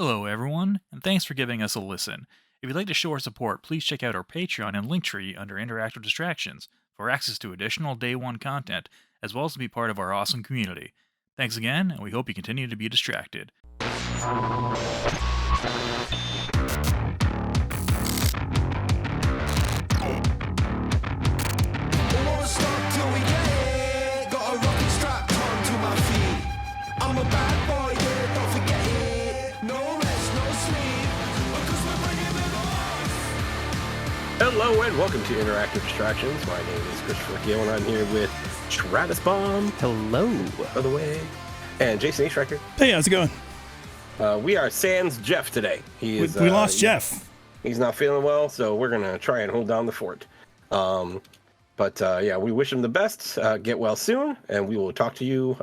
Hello, everyone, and thanks for giving us a listen. If you'd like to show our support, please check out our Patreon and Linktree under Interactive Distractions for access to additional Day 1 content, as well as to be part of our awesome community. Thanks again, and we hope you continue to be distracted. Hello and welcome to Interactive Distractions. My name is Christopher Gill and I'm here with Travis Baum. Hello. By the way. And Jason Eastreicher. Hey, how's it going? We are sans Jeff today. We lost Jeff. He's not feeling well, so we're going to try and hold down the fort. Yeah, we wish him the best. Get well soon, and we will talk to you.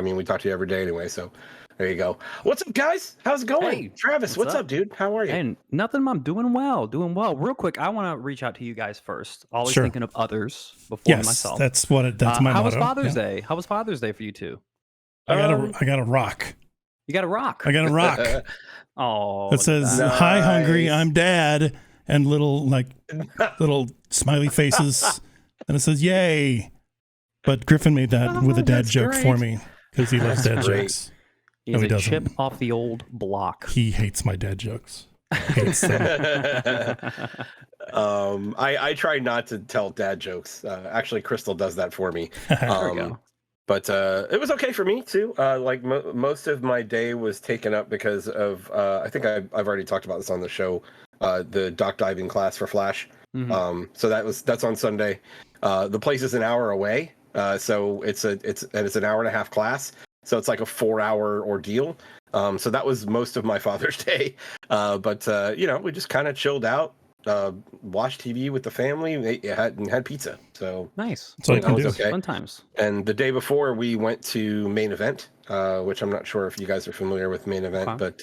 We talk to you every day anyway, so there you go. What's up, guys? How's it going? Hey, Travis, what's up, dude? How are you? And nothing. I'm doing well. Real quick, I want to reach out to you guys first. Always Sure. thinking of others before Yes, myself. that's my how motto. was Father's Yeah. Day? How was Father's Day for you two? I got a rock. You got a rock. I got a rock Oh, that says Nice. "Hi, hungry. I'm Dad," and little smiley faces, and it says "Yay." But Griffin made that with a dad that's joke great. for me because he loves dad great. jokes. He's No, he a doesn't. chip off the old block. He hates my dad jokes. Hates them. I try not to tell dad jokes. Actually, Crystal does that for me. There we go. But it was okay for me too. Most of my day was taken up because of I think I've already talked about this on the show. The dock diving class for Flash. Mhm. So that's on Sunday. The place is an hour away, so it's an hour and a half class. So it's like a 4-hour ordeal. So that was most of my Father's Day. We just kind of chilled out, watched TV with the family, had pizza. So Nice. That's all you that can was do. okay. Fun times. And the day before, we went to Main Event, which I'm not sure if you guys are familiar with Main Event, Okay. but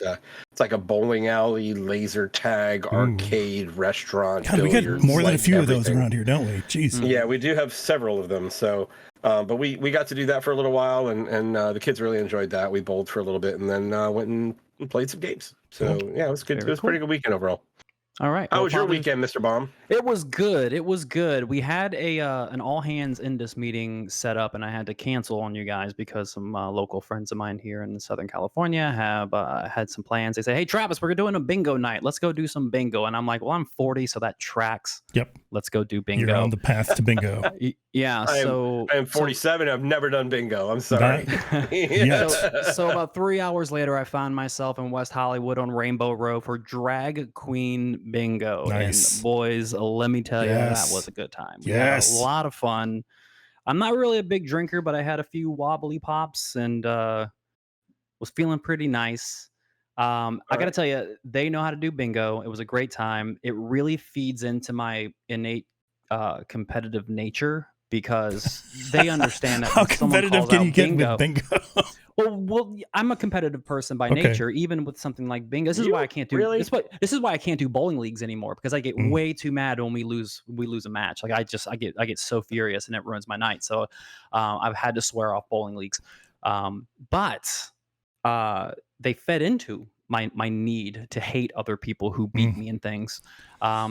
it's like a bowling alley, laser tag, arcade, restaurant. God, we got billiards, more than a like few of those everything. around here, don't we? Jeez. Yeah, we do have several of them. So, but we got to do that for a little while, and the kids really enjoyed that. We bowled for a little bit, and then went and played some games. So yeah, it was good. Very It was a pretty good weekend overall. All right. How well, was your Father's- weekend, Mr. Baum? It was good. It was good. We had an all hands Indus meeting set up, and I had to cancel on you guys because some local friends of mine here in Southern California have had some plans. They say, "Hey, Travis, we're doing a bingo night. Let's go do some bingo." And I'm like, "Well, I'm 40, so that tracks. Yep. Let's go do bingo." You're on the path to bingo. Yeah. I am so 47. I've never done bingo. I'm sorry. Yes. so about 3 hours later, I found myself in West Hollywood on Rainbow Row for Drag Queen Bingo. Nice. And boys, let me tell you, Yes. that was a good time. We Yes. had a lot of fun. I'm not really a big drinker, but I had a few wobbly pops and was feeling pretty nice. I got to right. tell you, they know how to do bingo. It was a great time. It really feeds into my innate competitive nature because they understand that How when someone competitive calls can out you get bingo, with bingo? well, I'm a competitive person by Okay. nature, even with something like bingo. This is why I can't do Really? this is why I can't do bowling leagues anymore because I get Mm. way too mad when we lose a match. Like I get so furious and it ruins my night. So I've had to swear off bowling leagues. But they fed into my need to hate other people who beat me in things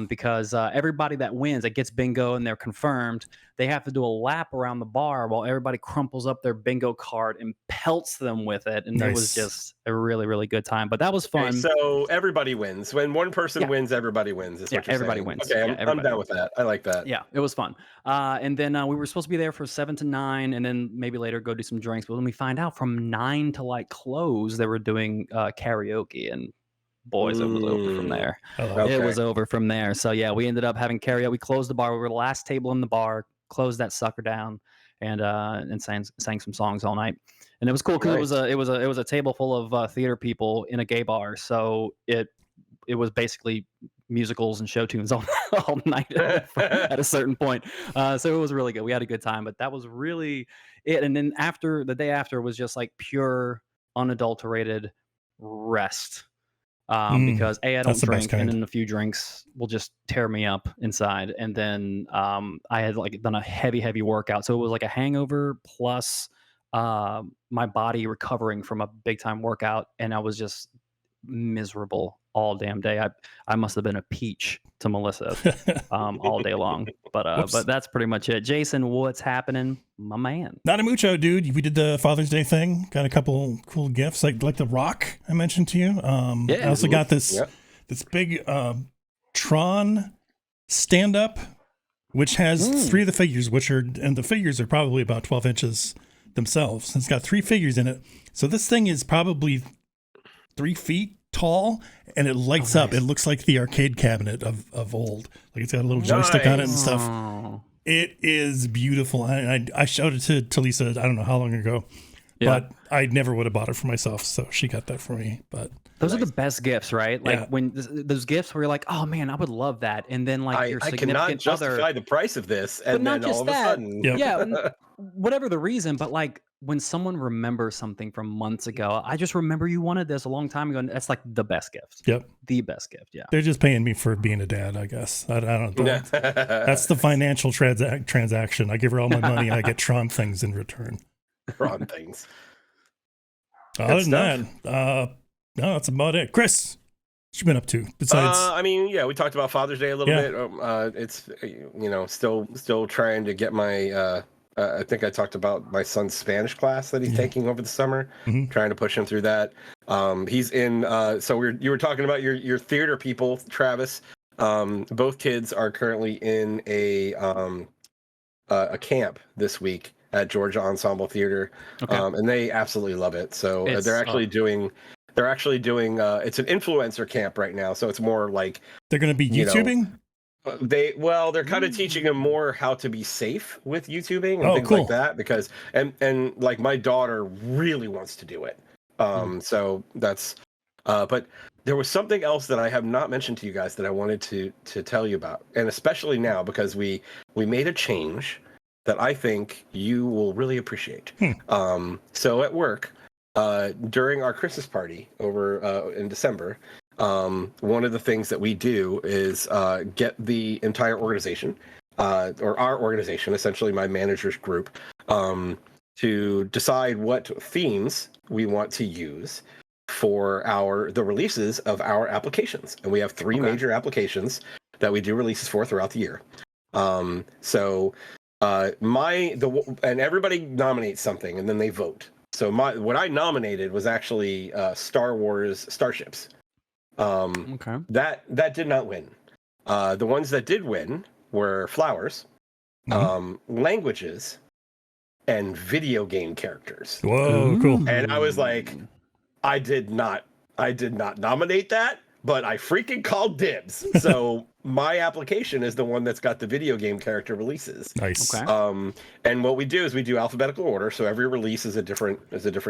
because everybody that wins that gets bingo and they're confirmed, they have to do a lap around the bar while everybody crumples up their bingo card and pelts them with it, and it was Nice. just a really, really good time. But that was Okay, fun. so everybody wins. When one person Yeah. wins, everybody wins. Is Yeah, what you're everybody saying. wins. Okay, Yeah, I'm everybody down with that. I like that. Yeah, it was fun. And then we were supposed to be there for 7 to 9, and then maybe later go do some drinks. But when we find out from 9 to like close, they were doing karaoke, and boys, it was over from there. Okay. It was over from there. So yeah, we ended up having karaoke. We closed the bar. We were the last table in the bar. Closed that sucker down, and sang some songs all night. And it was cool because Nice. it was a table full of theater people in a gay bar. So it was basically musicals and show tunes all night at a certain point. So it was really good. We had a good time, but that was really it. And then the day after was just like pure unadulterated rest. Because I don't that's the best drink, and kind. then a few drinks will just tear me up inside. And then I had like done a heavy workout, so it was like a hangover plus my body recovering from a big time workout, and I was just miserable all damn day. I must have been a peach to Melissa all day long. Whoops. But that's pretty much it. Jason, what's happening, my man? Not a mucho, dude. We did the Father's Day thing. Got a couple cool gifts, like the rock I mentioned to you. I also got this big Tron stand up, which has 3 of the figures, and the figures are probably about 12 inches themselves. It's got 3 figures in it. So this thing is probably 3 feet tall, and it lights up. It looks like the arcade cabinet of old. Like it's got a little joystick on it and stuff. It is beautiful. I showed it to Lisa, I don't know how long ago, but I never would have bought it for myself. So she got that for me. But those are the best gifts, right? Like when those gifts where you're like, oh man, I would love that. And then like your significant I cannot other, justify the price of this. but And not then just all of a that. sudden, Whatever the reason, but like when someone remembers something from months ago, I just remember you wanted this a long time ago. And that's like the best gift. Yep. The best gift. Yeah. They're just paying me for being a dad, I guess. I don't know. That's the financial transaction. I give her all my money and I get Tron things in return. Tron things. Other than that, no, that's about it. Chris, what you been up to besides? I mean, we talked about Father's Day a little bit. It's still trying to get my. I think I talked about my son's Spanish class that he's taking over the summer. Trying to push him through that. He's in. So you were talking about your theater people, Travis. Both kids are currently in a camp this week at Georgia Ensemble Theater, and they absolutely love it. So they're actually doing. It's an influencer camp right now, so it's more like they're going to be YouTubing. They're kind of teaching them more how to be safe with YouTubing and things like that, because and like my daughter really wants to do it. So that's but there was something else that I have not mentioned to you guys that I wanted to tell you about, and especially now because we made a change that I think you will really appreciate. So at work, during our Christmas party over in December, one of the things that we do is get the entire organization, or our organization, essentially my manager's group, to decide what themes we want to use for the releases of our applications. And we have 3 major applications that we do releases for throughout the year. And everybody nominates something and then they vote. So what I nominated was actually Star Wars Starships. That did not win. The ones that did win were flowers, languages, and video game characters. Whoa, cool. And I was like, I did not nominate that, but I freaking called dibs. So my application is the one that's got the video game character releases. Nice. And what we do is we do alphabetical order, so every release is a different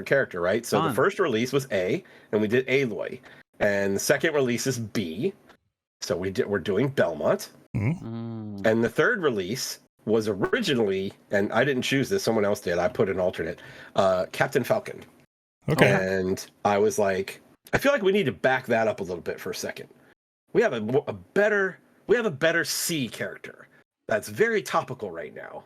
character, right? So the first release was A, and we did Aloy. And the second release is B, so we're doing Belmont. And the third release was originally, and I didn't choose this, someone else did. I put an alternate, Captain Falcon. Okay. And I was like, I feel like we need to back that up a little bit for a second. We have a better C character that's very topical right now.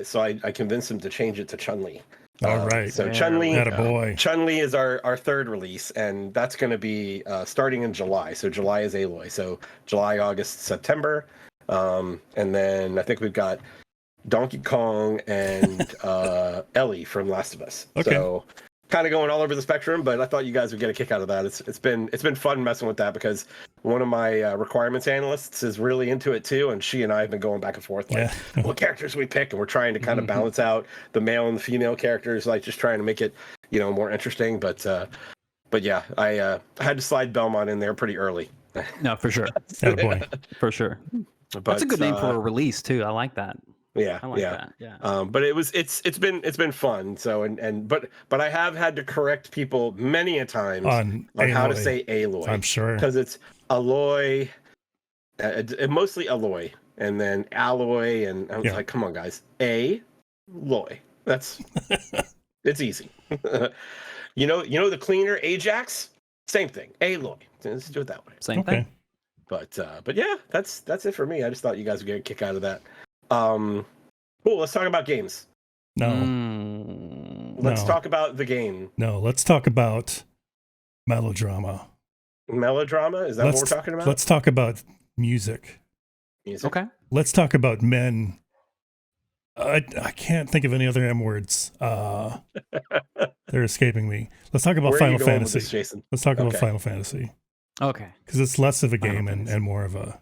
So I convinced him to change it to Chun-Li. All right. So Chun-Li, Chun-Li is our third release, and that's going to be starting in July. So July is Aloy. So July, August, September, and then I think we've got Donkey Kong and Ellie from Last of Us. Okay. So kind of going all over the spectrum, but I thought you guys would get a kick out of that. It's been fun messing with that because one of my requirements analysts is really into it too, and she and I have been going back and forth like what characters we pick, and we're trying to kind of balance out the male and the female characters, like just trying to make it more interesting. But yeah, I had to slide Belmont in there pretty early. No, for sure. Attaboy. For sure. But, that's a good name for a release too. I like that. Yeah, I like that. Yeah. But it's been fun. So but I have had to correct people many a times on how to say Aloy. I'm sure because it's Aloy, mostly Aloy, and then Alloy, and I was like, come on, guys, Aloy. That's it's easy. you know the cleaner Ajax, same thing. Aloy. Let's do it that way. Same thing. But yeah, that's it for me. I just thought you guys would get a kick out of that. Cool. Let's talk about games. No. Let's talk about the game. No, let's talk about Melodrama. Melodrama? Is that what we're talking about? Let's talk about music. Music? Okay. Let's talk about men. I can't think of any other M words. They're escaping me. Let's talk about Final Fantasy. This, Jason? Let's talk about Final Fantasy. Okay. Because it's less of a game and more of a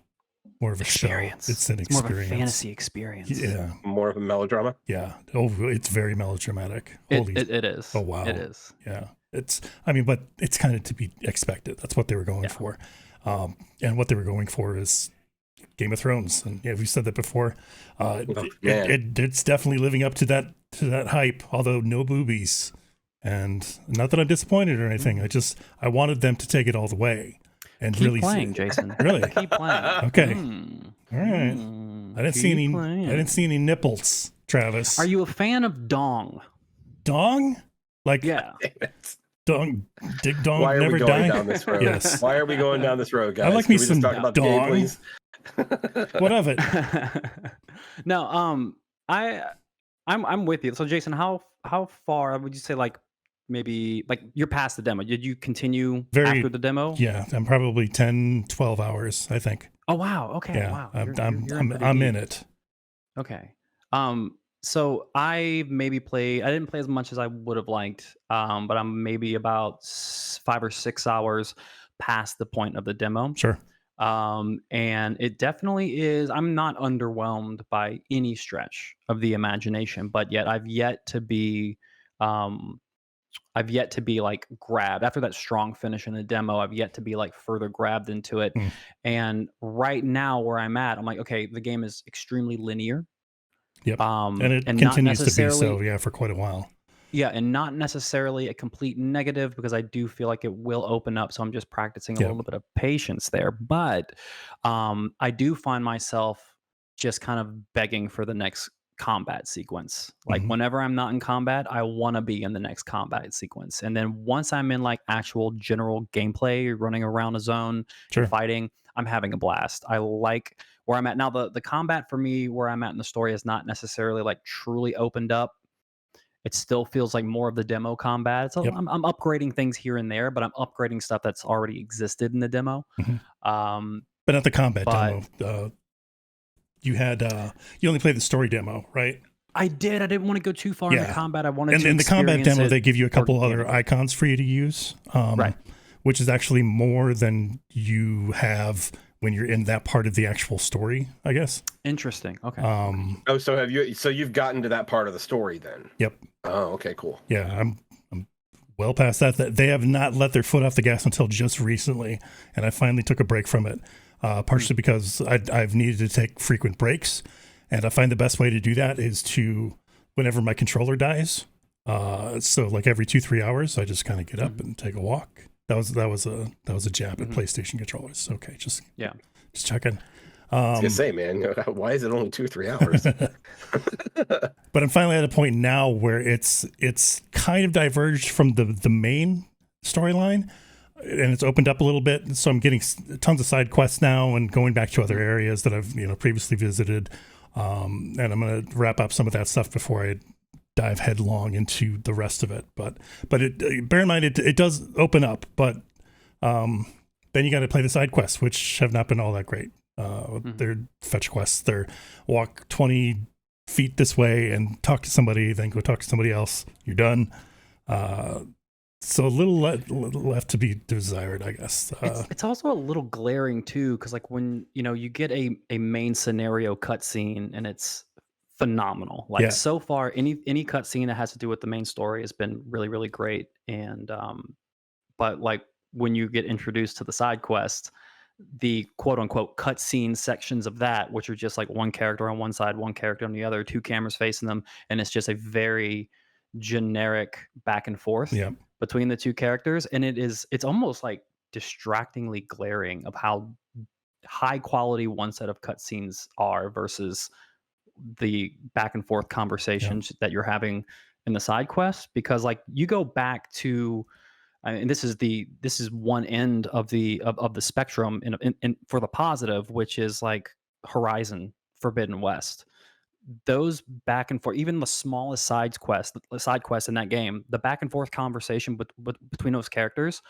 experience. Show. It's an experience. More of a fantasy experience. Yeah. More of a melodrama. Yeah. Oh, it's very melodramatic. It is. Oh wow. It is. Yeah. But it's kind of to be expected. That's what they were going for. And what they were going for is Game of Thrones. And yeah, we've said that before. It's definitely living up to that hype, although no boobies. And not that I'm disappointed or anything. I wanted them to take it all the way. And Keep really playing, Jason. Really? Keep playing. Okay. All right. I didn't see any nipples, Travis. Are you a fan of dong? Dong? Like yeah. Dong, dig dong, Why are never we going die. Down this road? Yes. Why are we going down this road, guys? I like me some talk about dong. the game, please? What of it? No, I'm with you. So Jason, how far would you say, like, maybe like you're past the demo? Did you continue after the demo? Yeah, I'm probably 10, 12 hours, I think. Oh wow. Okay. Yeah, Wow. I'm in it. Okay. So I maybe I didn't play as much as I would have liked. But I'm maybe about 5 or 6 hours past the point of the demo. Sure. And it definitely is. I'm not underwhelmed by any stretch of the imagination, but yet I've yet to be like grabbed after that strong finish in the demo. I've yet to be like further grabbed into it. And right now where I'm at, I'm like, okay, the game is extremely linear. Yep. And it continues to be so, for quite a while. Yeah, and not necessarily a complete negative, because I do feel like it will open up. So I'm just practicing a little bit of patience there. But I do find myself just kind of begging for the next combat sequence. Like whenever I'm not in combat, I want to be in the next combat sequence. And then once I'm in like actual general gameplay, running around a zone, and fighting, I'm having a blast. I like where I'm at now. The combat for me, where I'm at in the story, is not necessarily like truly opened up. It still feels like more of the demo combat. So I'm upgrading things here and there, but I'm upgrading stuff that's already existed in the demo. But at the combat demo, you had you only played the story demo, right? I did. I didn't want to go too far into combat. I wanted to. In the combat demo, they give you a couple other icons for you to use, which is actually more than you have when you're in that part of the actual story, I guess. Interesting. Okay. So you've gotten to that part of the story then? Yep. Oh, okay, cool. Yeah, I'm well past that. They have not let their foot off the gas until just recently, and I finally took a break from it, partially because I've needed to take frequent breaks, and I find the best way to do that is to, whenever my controller dies, so like every 2-3 hours, I just kind of get up and take a walk. That was a jab at PlayStation controllers. Okay, just checking. I was gonna say, man, why is it only 2-3 hours? But I'm finally at a point now where it's kind of diverged from the main storyline, and it's opened up a little bit. So I'm getting tons of side quests now and going back to other areas that I've previously visited. And I'm gonna wrap up some of that stuff before I dive headlong into the rest of it. But bear in mind it does open up, but then you got to play the side quests, which have not been all that great. They're fetch quests. They're walk 20 feet this way and talk to somebody, then go talk to somebody else. You're done. So a little left to be desired, I guess. It's also a little glaring too, because like when you get a main scenario cutscene and it's phenomenal. Like so far, any cutscene that has to do with the main story has been really, really great. And but like when you get introduced to the side quest, the quote unquote cutscene sections of that, which are just like one character on one side, one character on the other, 2 cameras facing them, and it's just a very generic back and forth between the 2 characters, and it's almost like distractingly glaring of how high quality one set of cutscenes are versus the back and forth conversations that you're having in the side quests. Because like you go back to, and this is one end of the spectrum in for the positive, which is like Horizon Forbidden West. Those back and forth, even the smallest side quests in that game, the back and forth conversation between those characters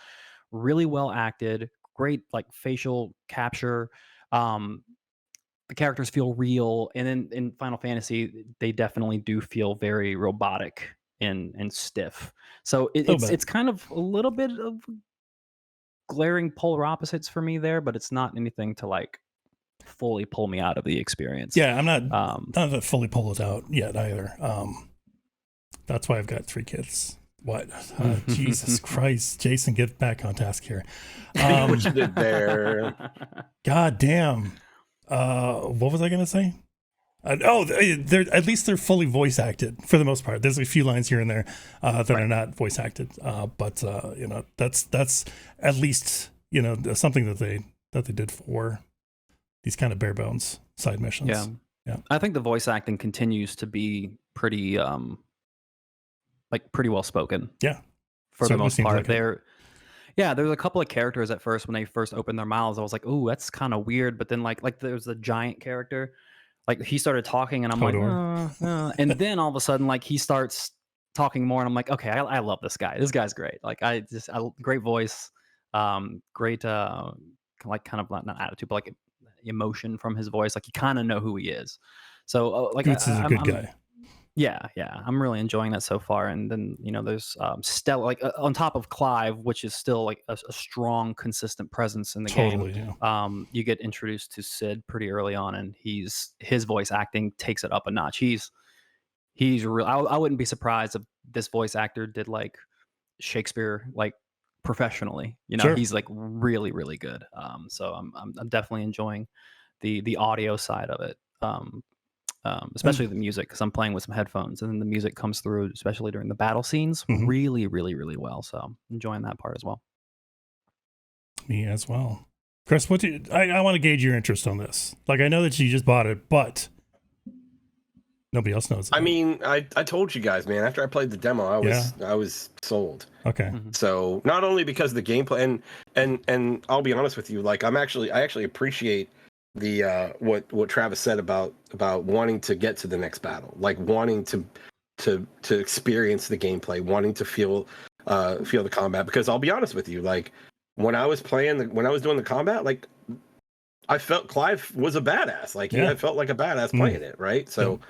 really well acted, great like facial capture. The characters feel real, and then in Final Fantasy, they definitely do feel very robotic and stiff. So A little bit. it's kind of a little bit of glaring polar opposites for me there, but it's not anything to like fully pull me out of the experience. Yeah, I'm not fully pulled out yet either. That's why I've got 3 kids. What? Jesus Christ, Jason, get back on task here. What you did there? God damn. What was I gonna say? They're at least they're fully voice acted for the most part. There's a few lines here and there that are not voice acted, but you know, that's at least, you know, something that they did for these kind of bare bones side missions. Yeah. I think the voice acting continues to be pretty pretty well spoken. Yeah, for the most part. Like there's a couple of characters at first when they first opened their mouths. I was like, "Ooh, that's kind of weird." But then like there's the giant character, like he started talking, and I'm like, and then all of a sudden, like he starts talking more, and I'm like, okay, I love this guy. This guy's great. Like great voice, great like kind of not attitude, but like emotion from his voice. Like you kind of know who he is. So like Goots is a good guy. Yeah, I'm really enjoying that so far. And then, you know, there's Stella, like on top of Clive, which is still like a strong, consistent presence in the game. Yeah. You get introduced to Sid pretty early on, and his voice acting takes it up a notch. He's real. I wouldn't be surprised if this voice actor did like Shakespeare like professionally. You know, he's like really, really good. So I'm definitely enjoying the audio side of it. Especially the music, because I'm playing with some headphones, and then the music comes through, especially during the battle scenes, really, really, really well. So I'm enjoying that part as well. Me as well. Chris, I want to gauge your interest on this. Like, I know that you just bought it, but nobody else knows. I mean, I told you guys, man, after I played the demo, I was sold. Okay. So not only because of the gameplay, and I'll be honest with you, like I actually appreciate the what Travis said about wanting to get to the next battle, like wanting to experience the gameplay, wanting to feel the combat. Because I'll be honest with you, like when I was doing the combat, like I felt Clive was a badass. Like I felt like a badass playing it, right? So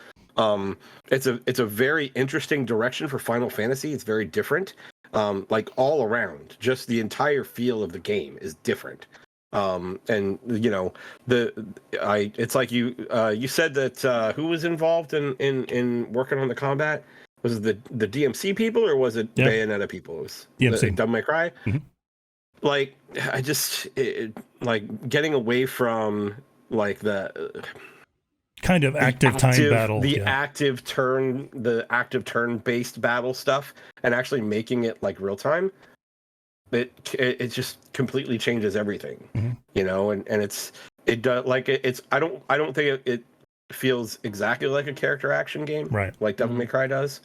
it's a very interesting direction for Final Fantasy. It's very different, like all around. Just the entire feel of the game is different. And you know, it's like you said that who was involved in working on the combat? Was it the DMC people, or was it Bayonetta people? It was DMC. Devil May Cry. Like I just like getting away from like the kind of active time battle, the active turn based battle stuff, and actually making it like real time. It just completely changes everything, you know, and it does like it's I don't think it feels exactly like a character action game, right? Like Devil May Cry does,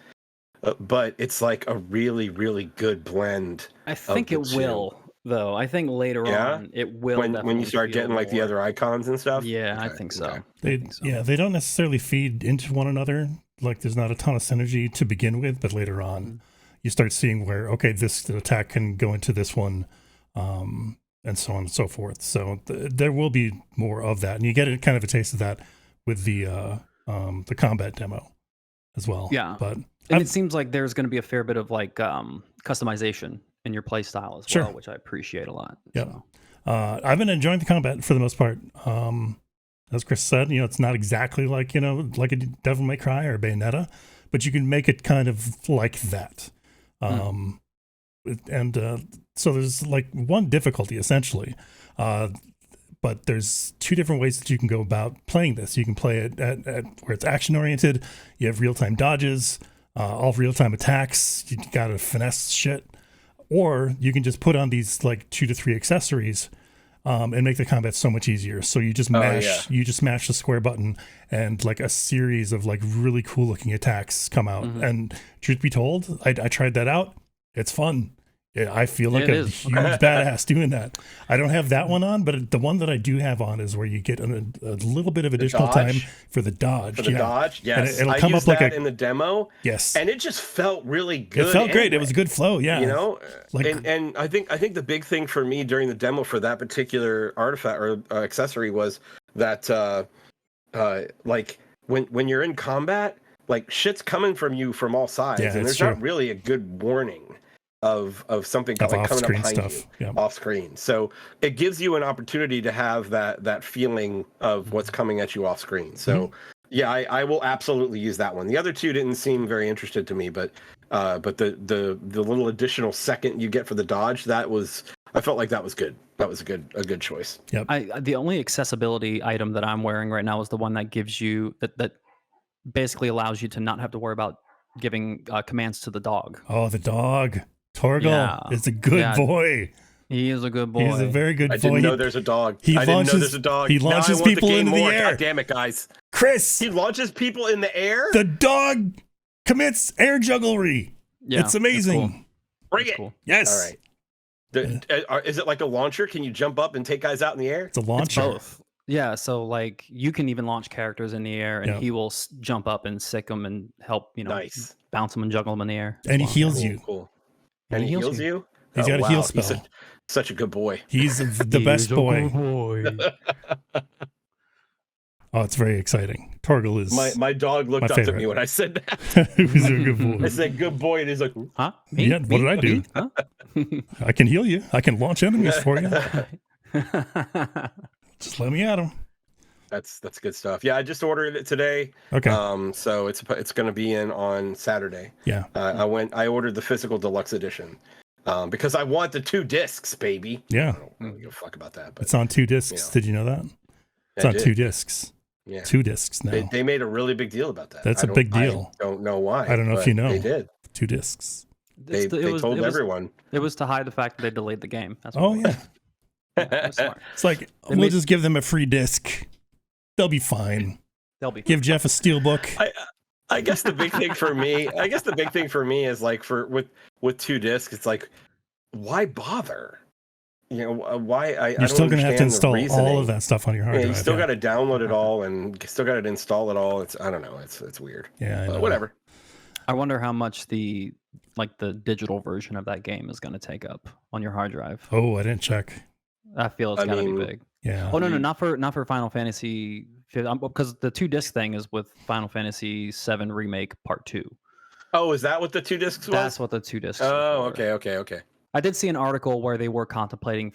but it's like a really, really good blend. I think it will, though. I think later on it will when you start getting like the other icons and stuff. Yeah, okay. I think so. They don't necessarily feed into one another. Like there's not a ton of synergy to begin with, but later on. You start seeing where, okay, this attack can go into this one, and so on and so forth. So there will be more of that, and you get kind of a taste of that with the combat demo as well. Yeah, but it seems like there's going to be a fair bit of like customization in your play style as well, which I appreciate a lot. Yeah, so. I've been enjoying the combat for the most part. As Chris said, you know, it's not exactly like, you know, like a Devil May Cry or Bayonetta, but you can make it kind of like that. So there's like one difficulty essentially, but there's 2 different ways that you can go about playing this. You can play it at where it's action oriented. You have real-time dodges, all real-time attacks. You gotta finesse shit, or you can just put on these like 2 to 3 accessories and make the combat so much easier. So you just mash the square button, and like a series of like really cool looking attacks come out. And truth be told, I tried that out. It's fun. Yeah, I feel like a huge badass doing that. I don't have that one on, but the one that I do have on is where you get a little bit of additional time for the dodge. For the dodge, yes. And it'll come up like in the demo. Yes. And it just felt really good. It felt great. It was a good flow, yeah. You know, and I think the big thing for me during the demo for that particular artifact or accessory was that like when you're in combat, like shit's coming from you from all sides, and there's not really a good warning of something like coming up behind you off screen. So it gives you an opportunity to have that feeling of what's coming at you off screen. So yeah, I will absolutely use that one. The other two didn't seem very interested to me, but the little additional second you get for the dodge, I felt like that was good. That was a good choice. Yep. The only accessibility item that I'm wearing right now is the one that gives you that basically allows you to not have to worry about giving commands to the dog. Oh, the dog. Torgal is a good boy. He is a good boy. He's a very good boy. I didn't know there's a dog. He launches people into the air. God damn it, guys. Chris! He launches people in the air? The dog commits air jugglery. Yeah, it's amazing. Cool. Bring it. Cool. Yes. All right. Is it like a launcher? Can you jump up and take guys out in the air? It's a launcher. It's both. Yeah, so like you can even launch characters in the air, and he will jump up and sick them and help, bounce them and juggle them in the air. And he heals you. Cool. And he heals you? He's got a heal spell. He's such a good boy. He's the best boy. Oh, it's very exciting. Torgal is my dog looked up at me when I said that. He was a good boy. I said good boy, and he's like, huh? Me? Yeah, what did I do? Huh? I can heal you. I can launch enemies for you. Just let me at him. That's good stuff. Yeah, I just ordered it today. Okay. So it's going to be in on Saturday. Yeah. I ordered the physical deluxe edition. Because I want the 2 discs, baby. Yeah. I don't give a fuck about that. But, it's on 2 discs. Did you know that? It's on 2 discs. Yeah. 2 discs now. They made a really big deal about that. That's a big deal. I don't know why. I don't know if you know. They did. 2 discs. They told everyone. It was to hide the fact that they delayed the game. That's yeah. It's like, we'll just give them a free disc. They'll be fine. Give Jeff a steelbook. I guess the big thing for me, is like with 2 discs, it's like, why bother? Why? You're still going to have to install all of that stuff on your hard drive. You still got to download it all and still got to install it all. I don't know. It's weird. Yeah, but whatever. I wonder how much the digital version of that game is going to take up on your hard drive. Oh, I didn't check. I feel it's got to be big. Yeah. Oh no, not for Final Fantasy, because the 2 disc thing is with Final Fantasy 7 Remake Part 2. Oh, is that what the 2 discs was? That's what the 2 discs. Oh, okay. I did see an article where they were contemplating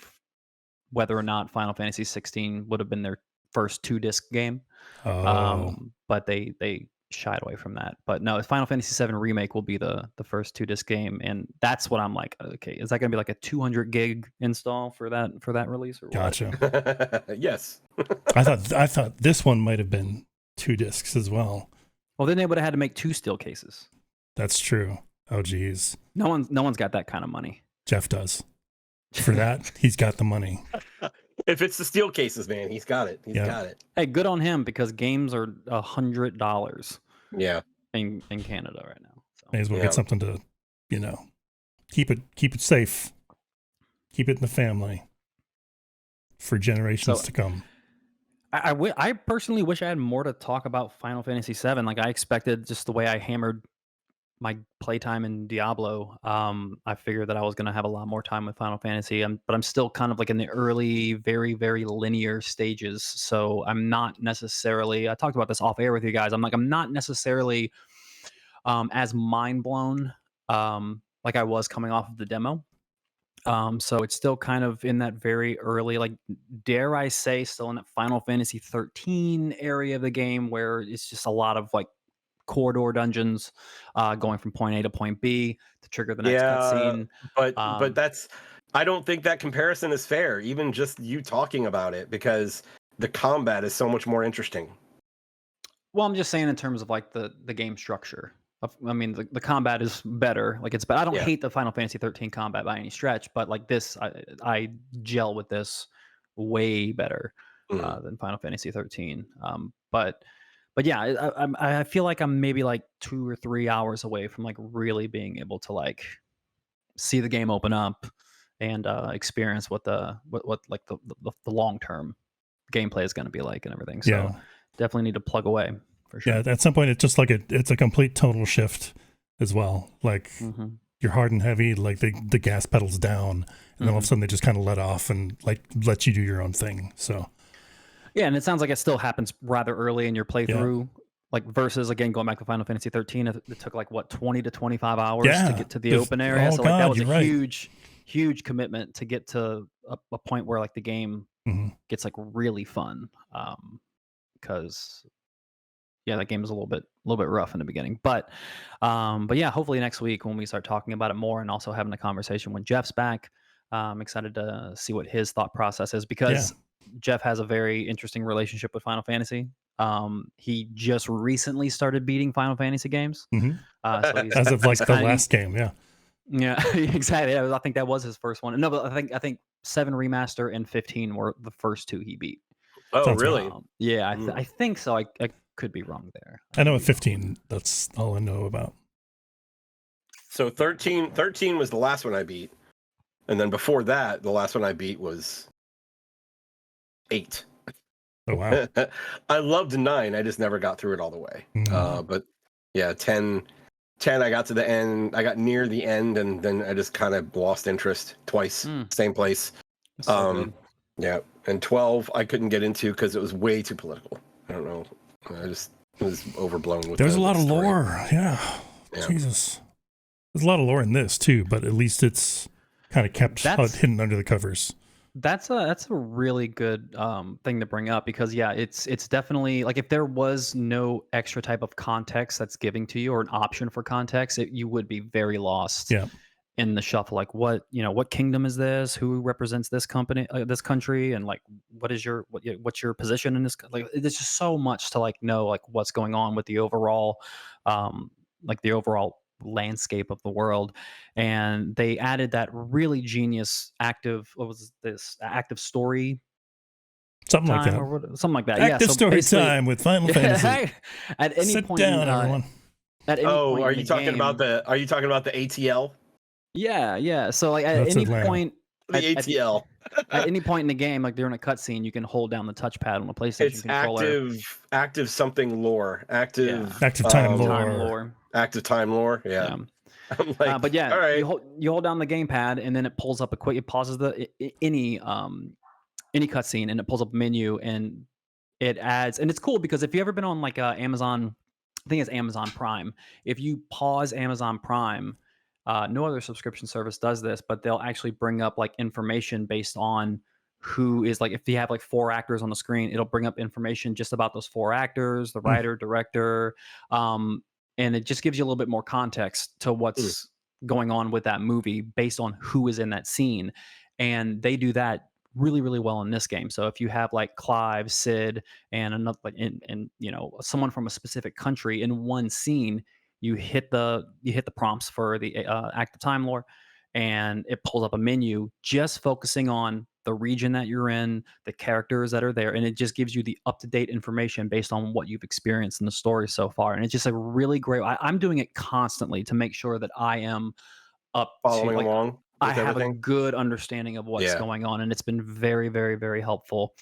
whether or not Final Fantasy 16 would have been their first 2 disc game. But they shied away from that. But no, Final Fantasy 7 Remake will be the first 2 disc game, and that's what I'm like. Okay, is that going to be like a 200 gig install for that release? Or what? Gotcha. Yes. I thought this one might have been 2 discs as well. Well, then they would have had to make 2 steel cases. That's true. Oh, geez. No one's got that kind of money. Jeff does. For that, he's got the money. If it's the steel cases, man, he's got it. He's got it. Hey, good on him, because games are $100. Yeah. In Canada right now. So. May as well get something to, keep it safe. Keep it in the family for generations to come. I personally wish I had more to talk about Final Fantasy VII. Like, I expected, just the way I hammered my playtime in Diablo, I figured that I was going to have a lot more time with Final Fantasy, but I'm still kind of like in the early, very, very linear stages. So I'm not necessarily, I talked about this off air with you guys. I'm not necessarily as mind blown like I was coming off of the demo. So it's still kind of in that very early, like, dare I say, still in that Final Fantasy 13 area of the game, where it's just a lot of like corridor dungeons, going from point A to point B to trigger the next cutscene. But that's, I don't think that comparison is fair, even just you talking about it, because the combat is so much more interesting. Well, I'm just saying in terms of like the game structure. I mean, the combat is better. Like, it's better. I don't hate the Final Fantasy 13 combat by any stretch, but like this, I gel with this way better than Final Fantasy 13. But yeah, I feel like I'm maybe like 2 or 3 hours away from like really being able to like see the game open up and experience what like the long term gameplay is going to be like and everything. So definitely need to plug away for sure. Yeah, at some point it's just like it's a complete tonal shift as well. Like you're hard and heavy, like the gas pedal's down, and then all of a sudden they just kind of let off and like let you do your own thing. So yeah, and it sounds like it still happens rather early in your playthrough. Like versus again going back to Final Fantasy 13, it took like what 20 to 25 hours to get to the open area. So like that was a huge commitment to get to a point where like the game gets like really fun. Because that game is a little bit rough in the beginning. But yeah, hopefully next week when we start talking about it more and also having a conversation when Jeff's back, I'm excited to see what his thought process is because Jeff has a very interesting relationship with Final Fantasy. He just recently started beating Final Fantasy games. So as of like the last game, yeah, exactly. I think that was his first one. No, but I think 7 Remaster and 15 were the first 2 he beat. Oh, Sounds really? Yeah, I think so. I could be wrong there. I know at 15, that's all I know about. So 13 was the last one I beat. And then before that, the last one I beat was 8. Oh, wow. I loved 9. I just never got through it all the way. But yeah, 10, I got to the end. I got near the end, and then I just kind of lost interest twice. Same place. So yeah. And 12, I couldn't get into because it was way too political. I don't know. It was overblown with There's a lot of lore. Yeah. Jesus. There's a lot of lore in this, too, but at least it's kind of kept hidden under the covers. That's a really good thing to bring up because it's definitely like if there was no extra type of context that's giving to you or an option for context, you would be very lost in the shuffle. Like what kingdom is this? Who represents this this country, and like what's your position in this? Like there's just so much to like know like what's going on with the overall landscape of the world. And they added that really genius active story something like that. Active story time with Final Fantasy. At any Sit point down, everyone. Are you talking about the ATL? Yeah. So like at any point the ATL. at any point in the game, like during a cutscene, you can hold down the touchpad on the PlayStation controller. Active something lore. Active time lore. Active time lore. Yeah. I'm like, but yeah, all right. You hold down the gamepad and then it pulls up it pauses any cutscene and it pulls up a menu and it adds, and it's cool because if you've ever been on like Amazon, I think it's Amazon Prime. If you pause Amazon Prime, no other subscription service does this, but they'll actually bring up like information based on who is like, if you have like 4 actors on the screen, it'll bring up information just about those 4 actors, the writer, director, and it just gives you a little bit more context to what's going on with that movie based on who is in that scene. And they do that really, really well in this game. So if you have like Clive, Sid, and another, and someone from a specific country in one scene, you hit the prompts for the active time lore, and it pulls up a menu just focusing on the region that you're in, the characters that are there, and it just gives you the up-to-date information based on what you've experienced in the story so far. And it's just a really great. I'm doing it constantly to make sure that I am following along. I have a good understanding of what's going on, and it's been very, very, very helpful.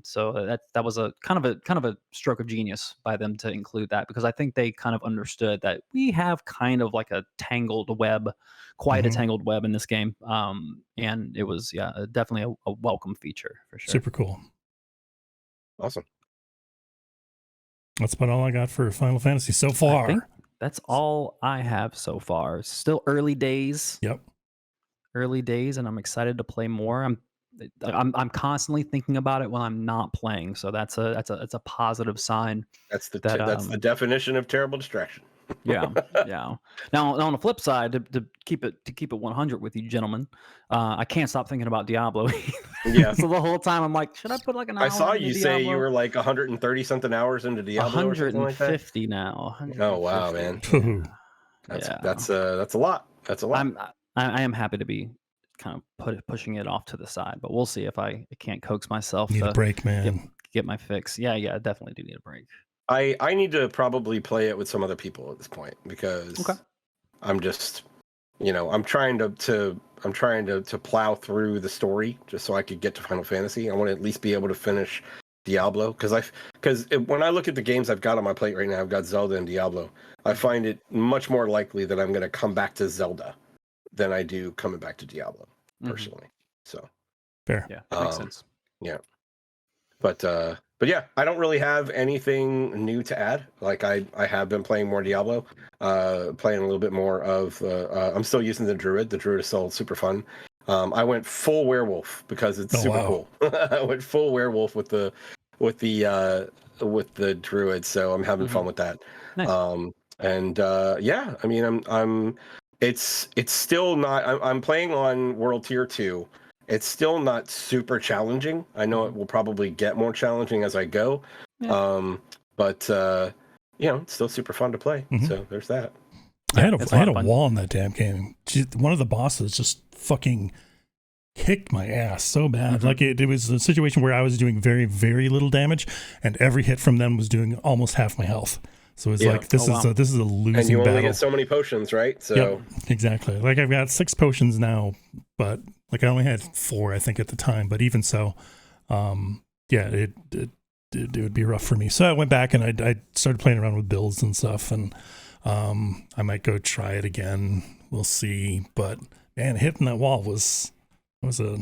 So that was a kind of a stroke of genius by them to include that, because I think they kind of understood that we have kind of like a tangled web, a tangled web in this game. And it was definitely a welcome feature for sure. Super cool. Awesome. That's about all I got for Final Fantasy so far. I think that's all I have so far. Still early days. Yep. Early days, and I'm excited to play more. I'm constantly thinking about it when I'm not playing, so that's a positive sign. That's the definition of terrible distraction. Yeah. Now on the flip side, to keep it 100 with you gentlemen, I can't stop thinking about Diablo. Yeah. So the whole time I'm like, should I put like an hour? I saw you say you were like 130 something hours into Diablo. 150 like now. 150. Oh wow, man. That's a lot. That's a lot. I am happy to be kind of pushing it off to the side, but we'll see if I can't coax myself to a break, man. Get my fix. Yeah, I definitely do need a break. I need to probably play it with some other people at this point, because I'm just I'm trying to plow through the story just so I could get to Final Fantasy. I want to at least be able to finish Diablo because when I look at the games I've got on my plate right now, I've got Zelda and Diablo. I find it much more likely that I'm going to come back to Zelda than I do coming back to Diablo personally. So fair. Yeah, that makes sense. Yeah. But yeah, I don't really have anything new to add. Like I have been playing more Diablo, playing a little bit more of. I'm still using the Druid. The Druid is still super fun. I went full werewolf because it's super cool. I went full werewolf with the Druid, so I'm having fun with that. Nice. Yeah, I mean, it's still not. I'm playing on World Tier 2. It's still not super challenging. I know it will probably get more challenging as I go. Yeah. But it's still super fun to play. So there's that. I had a wall in that damn game. One of the bosses just fucking kicked my ass so bad. Like it was a situation where I was doing very, very little damage, and every hit from them was doing almost half my health. So it's like this is a losing battle. And you only get so many potions, right? So yep, exactly. Like I've got 6 potions now, but like I only had 4, I think, at the time. But even so, it would be rough for me. So I went back and I started playing around with builds and stuff, and I might go try it again. We'll see. But man, hitting that wall was a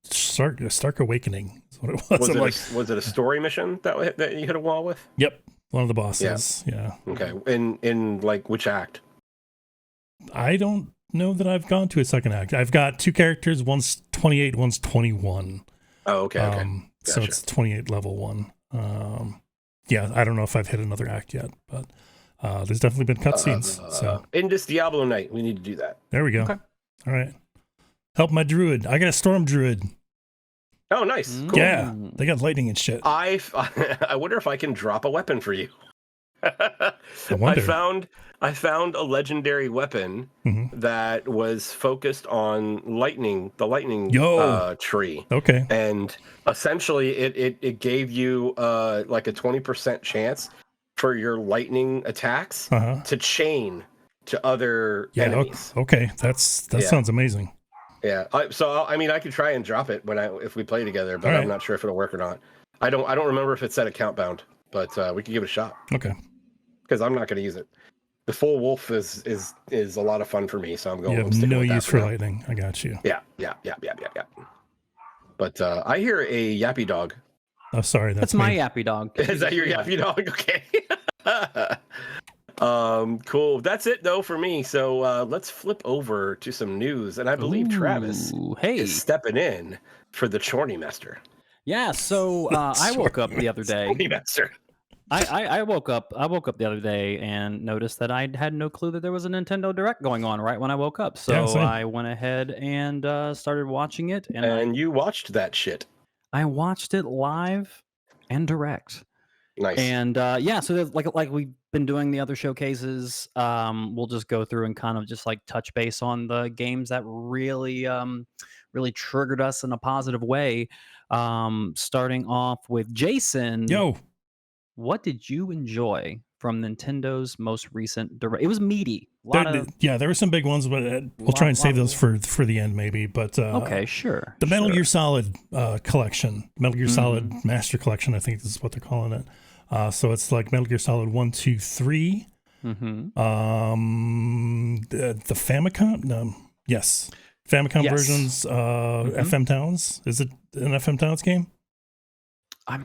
stark awakening. Is what it was. Was it a story mission that you hit a wall with? Yep. One of the bosses, yeah. Okay. In like which act? I don't know that I've gone to a second act. I've got 2 characters. One's 28, one's 21. Oh, okay. Okay. Gotcha. So it's 28 level 1. Yeah, I don't know if I've hit another act yet, but there's definitely been cutscenes. So in this Diablo night, we need to do that. There we go. Okay. All right. Help my druid. I got a storm druid. Oh, nice. Cool. Yeah, they got lightning and shit. I wonder if I can drop a weapon for you. I wonder. I found a legendary weapon that was focused on lightning, the lightning tree. Okay. And essentially it gave you like a 20% chance for your lightning attacks to chain to other enemies. Okay. That sounds amazing. Yeah. I mean, I could try and drop it if we play together, but I'm not sure if it'll work or not. I don't remember if it said account bound, but we could give it a shot. Okay. Because I'm not going to use it. The full wolf is a lot of fun for me, so I'm going. You have no use for lightning. I got you. Yeah. But I hear a yappy dog. Oh, sorry, that's my yappy dog. Is that your yappy dog? Okay. Cool. That's it though for me. So let's flip over to some news, and I believe Travis is stepping in for the Chorny Master. Yeah. So I woke up the other day. Chorny Master. I woke up the other day and noticed that I had no clue that there was a Nintendo Direct going on right when I woke up. So I went ahead and started watching it. And you watched that shit. I watched it live and direct. Nice. And so like we've been doing the other showcases, we'll just go through and kind of just like touch base on the games that really triggered us in a positive way. Starting off with Jason. Yo. What did you enjoy from Nintendo's most recent direct? It was meaty. There were some big ones, but we'll try and save those for the end maybe. But okay, sure. The Metal Gear Solid collection, Metal Gear Solid Master Collection, I think this is what they're calling it. So it's like Metal Gear Solid 1, 2, 3. The Famicom, Famicom versions. FM Towns. Is it an FM Towns game?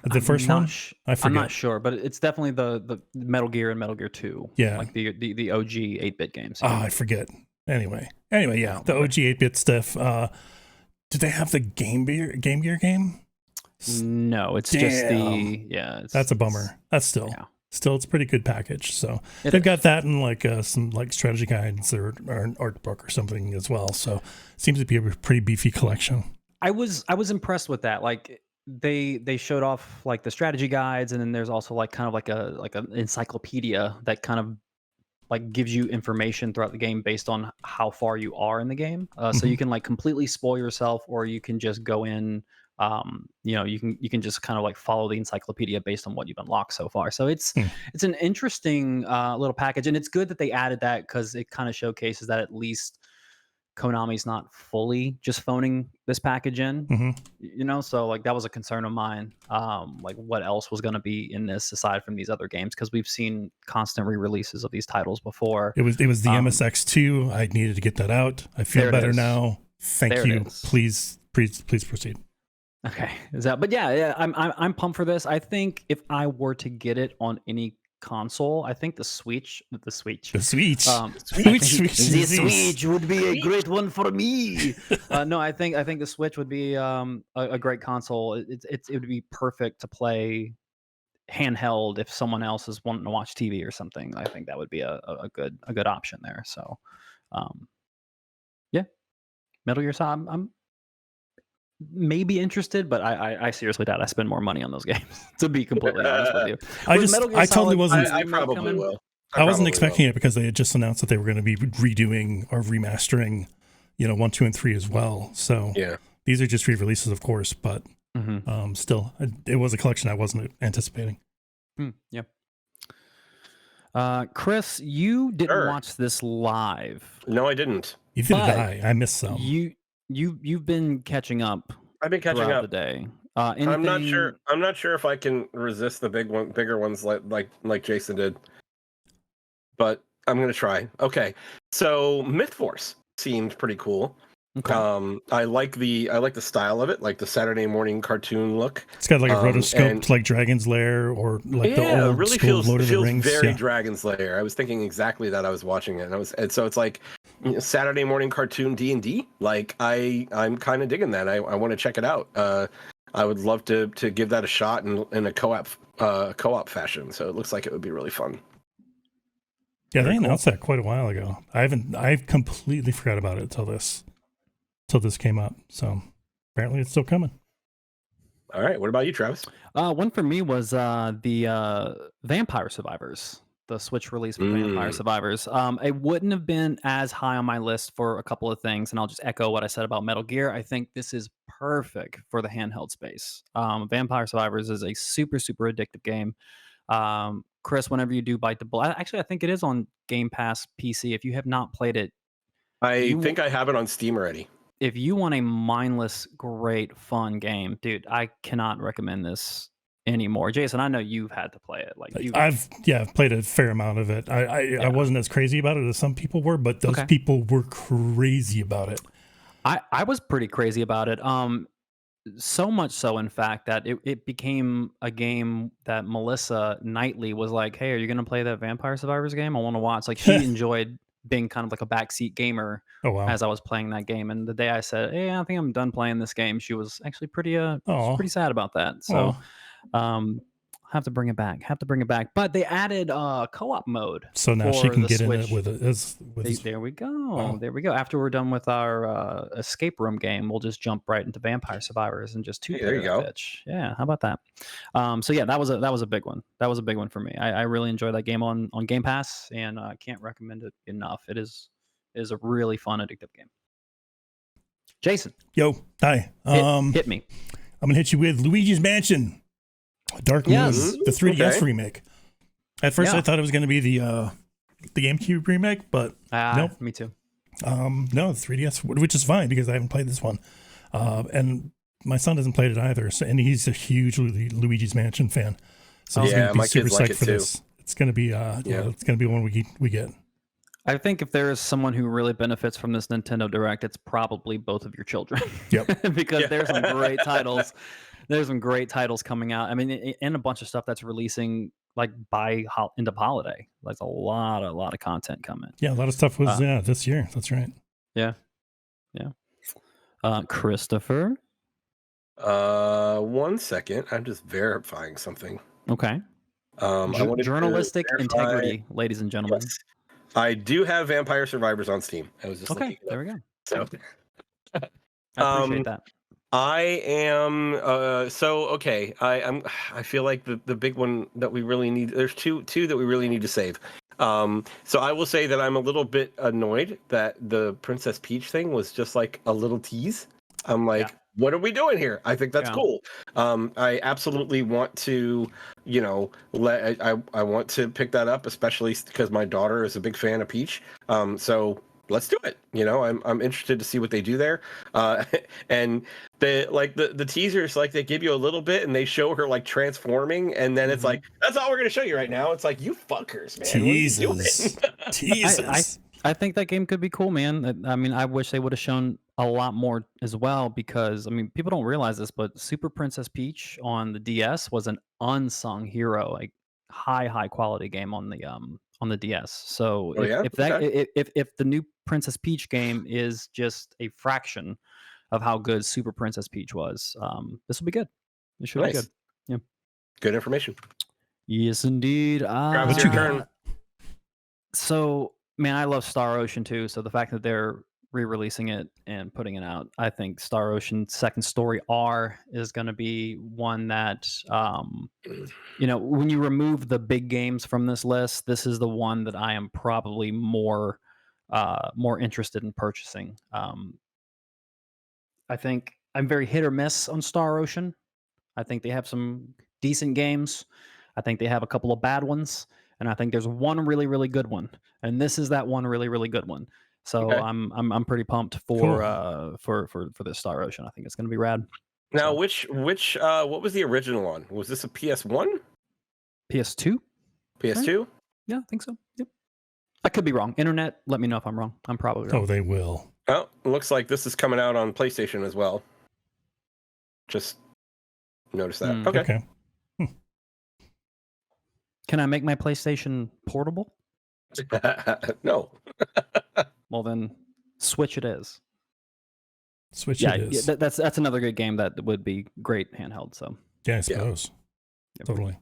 The first one? I forget. I'm not sure, but it's definitely the Metal Gear and Metal Gear 2. Yeah. Like the OG 8-bit games. I forget. Anyway, yeah, the OG 8-bit stuff. Did they have the Game Gear game? No, it's just the that's a bummer. That's still it's a pretty good package. So they've got that and like some like strategy guides or an art book or something as well. So it seems to be a pretty beefy collection. I was impressed with that. Like they showed off like the strategy guides, and then there's also like kind of like an encyclopedia that kind of like gives you information throughout the game based on how far you are in the game. So you can like completely spoil yourself, or you can just go in. You can just kind of like follow the encyclopedia based on what you've unlocked so far. So it's an interesting little package, and it's good that they added that because it kind of showcases that at least Konami's not fully just phoning this package in, so like that was a concern of mine. Like what else was going to be in this aside from these other games? Because we've seen constant re-releases of these titles before. It was the MSX2. I needed to get that out. I feel better now. Thank you. Please proceed. Okay, but yeah, I'm pumped for this. I think if I were to get it on any console, I think the Switch would be a great one for me. No, I think the Switch would be a great console. It would be perfect to play handheld if someone else is wanting to watch TV or something. I think that would be a good option there. So, yeah, Metal Gear Solid. I'm maybe interested, but I seriously doubt I spend more money on those games, to be completely honest with you. I totally wasn't. I probably will. I wasn't expecting it because they had just announced that they were going to be redoing or remastering, 1, 2, and 3 as well. So yeah, these are just re-releases, of course, but still, it was a collection I wasn't anticipating. Yeah. Chris, you didn't watch this live. No, I didn't. Either did I. I missed some. You've been catching up. I've been catching up the day. I'm not sure if I can resist the bigger ones like Jason did, but I'm gonna try. Okay, so Myth Force seemed pretty cool. Okay. I like the style of it, like the Saturday morning cartoon look. It's got like a rotoscope, like Dragon's Lair, or like the old really school feels Lord of the Rings. Very Dragon's Lair. I was thinking exactly that. I was watching it, and so it's like Saturday morning cartoon D&D. Like I'm kind of digging that. I want to check it out. I would love to give that a shot in a co-op fashion. So it looks like it would be really fun. Yeah, they announced that quite a while ago. I completely forgot about it until this came up. So apparently it's still coming. All right. What about you, Travis? One for me was the Vampire Survivors, the Switch release for Vampire Survivors. It wouldn't have been as high on my list for a couple of things, and I'll just echo what I said about Metal Gear. I think this is perfect for the handheld space. Vampire Survivors is a super, super addictive game. Chris, whenever you do bite the bullet, actually, I think it is on Game Pass PC. If you have not played it, I think I have it on Steam already. If you want a mindless, great, fun game, dude, I cannot recommend this anymore. Jason, I know you've had to play it. I've played a fair amount of it. I wasn't as crazy about it as some people were, but those people were crazy about it. I was pretty crazy about it. So much so, in fact, that it became a game that Melissa Knightley was like, "Hey, are you going to play that Vampire Survivors game? I want to watch." Like, she enjoyed being kind of like a backseat gamer as I was playing that game. And the day I said, "Hey, I think I'm done playing this game," she was actually pretty sad about that. So have to bring it back. But they added co-op mode. So now she can get Switch. In it with There we go. Wow. There we go. After we're done with our escape room game, we'll just jump right into Vampire Survivors and just there you go. Bitch. Yeah, how about that? So yeah, that was a big one. That was a big one for me. I really enjoyed that game on Game Pass, and I can't recommend it enough. It is a really fun, addictive game. Jason. Yo, hi. Hit me. I'm gonna hit you with Luigi's Mansion. Dark Moon, the 3DS remake. At first, I thought it was going to be the GameCube remake, but nope. Me too. No, the 3DS, which is fine because I haven't played this one, and my son hasn't played it either. So, and he's a huge Luigi's Mansion fan, so he's going to be super psyched for this. It's going to be, it's going to be one we get. I think if there is someone who really benefits from this Nintendo Direct, it's probably both of your children. Yep. Because there's some great titles. There's some great titles coming out. I mean, and a bunch of stuff that's releasing like into holiday. Like a lot of content coming. Yeah, a lot of stuff was this year. That's right. Yeah. Christopher. 1 second. I'm just verifying something. Okay. Journalistic integrity, ladies and gentlemen. Yes. I do have Vampire Survivors on Steam. I was just looking. There we go. So I appreciate that. I am I feel like the big one that we really need, there's two that we really need to save. So I will say that I'm a little bit annoyed that the Princess Peach thing was just like a little tease. I'm like, what are we doing here? I think that's cool. I absolutely want to, I want to pick that up, especially because my daughter is a big fan of Peach. So let's do it. You know, I'm interested to see what they do there. And the teasers, like they give you a little bit and they show her like transforming, and then it's like, that's all we're gonna show you right now. It's like, you fuckers, man. Teases. Teases. I think that game could be cool, man. I mean, I wish they would have shown a lot more as well, because I mean, people don't realize this, but Super Princess Peach on the DS was an unsung hero, like high quality game on the DS. So if the new Princess Peach game is just a fraction of how good Super Princess Peach was, this will be good. It should be good. Yeah. Good information. Yes, indeed. What's your turn? So, man, I love Star Ocean too. So the fact that they're re-releasing it and putting it out, I think Star Ocean Second Story R is going to be one that, you know, when you remove the big games from this list, this is the one that I am probably more interested in purchasing. I think I'm very hit or miss on Star Ocean. I think they have some decent games. I think they have a couple of bad ones, and I think there's one really, really good one, and this is that one really, really good one. So I'm pretty pumped for this Star Ocean. I think it's going to be rad. Now, which what was the original one? Was this a PS1? PS2? PS2? Right? Yeah, I think so. Yep. I could be wrong. Internet, let me know if I'm wrong. I'm probably wrong. Oh, they will. Oh, it looks like this is coming out on PlayStation as well. Just notice that. Okay. Can I make my PlayStation portable? No. Well, then Switch it is. Switch it is. Yeah, that's another good game that would be great handheld. So yeah, I suppose. Yep. Totally.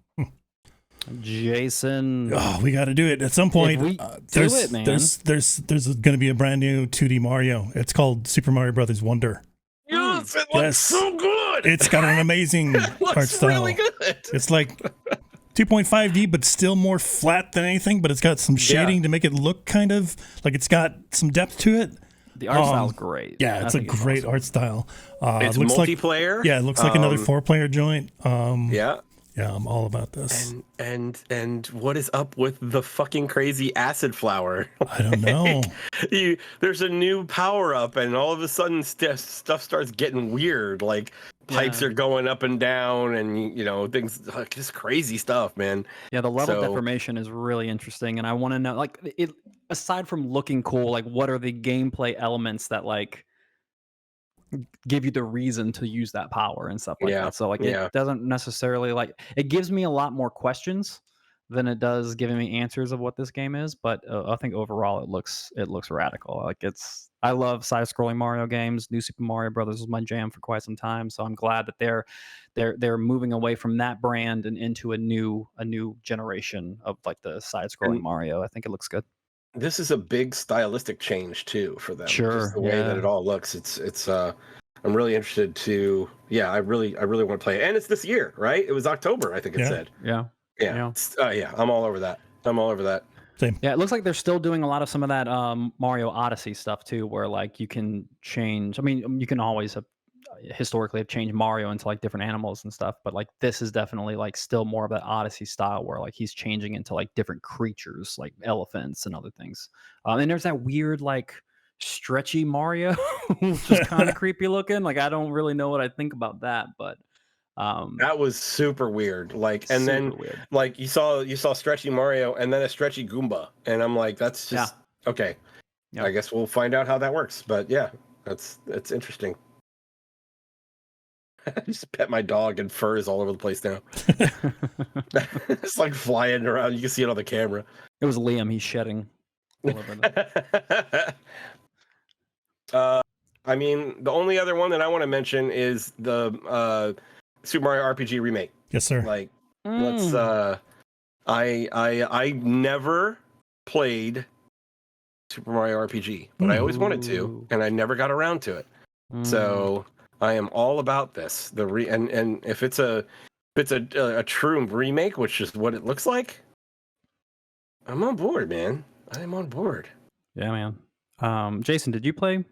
Jason, oh, we got to do it at some point. Do it, man. There's going to be a brand new 2D Mario. It's called Super Mario Brothers Wonder. Yes, it looks so good. It's got an amazing art style. Really good. It's like 2.5D, but still more flat than anything. But it's got some shading to make it look kind of like it's got some depth to it. The art style's great. Yeah, it's a great art style. It's it looks multiplayer. Like, yeah, it looks like another 4-player joint. Yeah, I'm all about this. And what is up with the fucking crazy acid flower? I don't know. There's a new power up, and all of a sudden stuff starts getting weird. Like pipes are going up and down, and you know things like just crazy stuff, man. Yeah, the level deformation is really interesting, and I want to know, like, it aside from looking cool, like, what are the gameplay elements that like give you the reason to use that power and stuff like that. So like it doesn't necessarily, like, it gives me a lot more questions than it does giving me answers of what this game is, but I think overall it looks radical. Like I love side-scrolling Mario games. New Super Mario Brothers was my jam for quite some time, so I'm glad that they're moving away from that brand and into a new generation of like the side-scrolling Mario. I think it looks good. This is a big stylistic change too for them. Sure, just the way that it all looks. It's I'm really interested to. Yeah, I really want to play it, and it's this year, right? It was October, I think it said. Yeah. I'm all over that. Same. Yeah, it looks like they're still doing a lot of some of that Mario Odyssey stuff too, where like you can change. I mean, you can always historically have changed Mario into like different animals and stuff, but like this is definitely like still more of that Odyssey style where like he's changing into like different creatures like elephants and other things. And there's that weird like stretchy Mario, which is kind of creepy looking. Like I don't really know what I think about that, but that was super weird. Like, and then like you saw stretchy Mario and then a stretchy Goomba, and I'm like, that's just okay. I guess we'll find out how that works. But yeah, that's interesting. I just pet my dog and fur is all over the place now. It's like flying around. You can see it on the camera. It was Liam. He's shedding all over that. I mean, the only other one that I want to mention is the Super Mario RPG remake. Yes, sir. Like, let's. I never played Super Mario RPG, but I always wanted to, and I never got around to it. So I am all about this. And if it's a true remake, which is what it looks like, I'm on board, man. I am on board. Yeah, man. Jason, did you play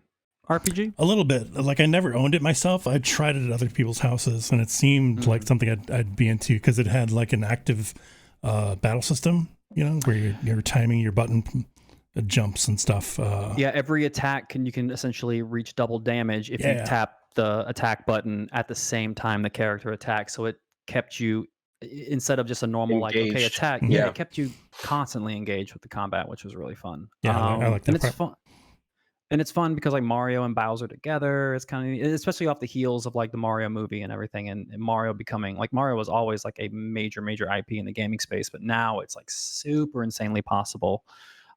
RPG? A little bit. Like I never owned it myself. I tried it at other people's houses, and it seemed like something I'd be into because it had like an active battle system, you know, where you're timing your button jumps and stuff. Yeah, every attack you can essentially reach double damage if you tap the attack button at the same time the character attacks. So it kept you, instead of just a normal engaged. like okay attack, Mm-hmm. it kept you constantly engaged with the combat, which was really fun. Yeah, I like that and part. it's fun. And it's fun because like Mario and Bowser together, it's kind of, especially off the heels of like the Mario movie and everything, and Mario becoming like, Mario was always like a major IP in the gaming space, but now it's like super insanely possible.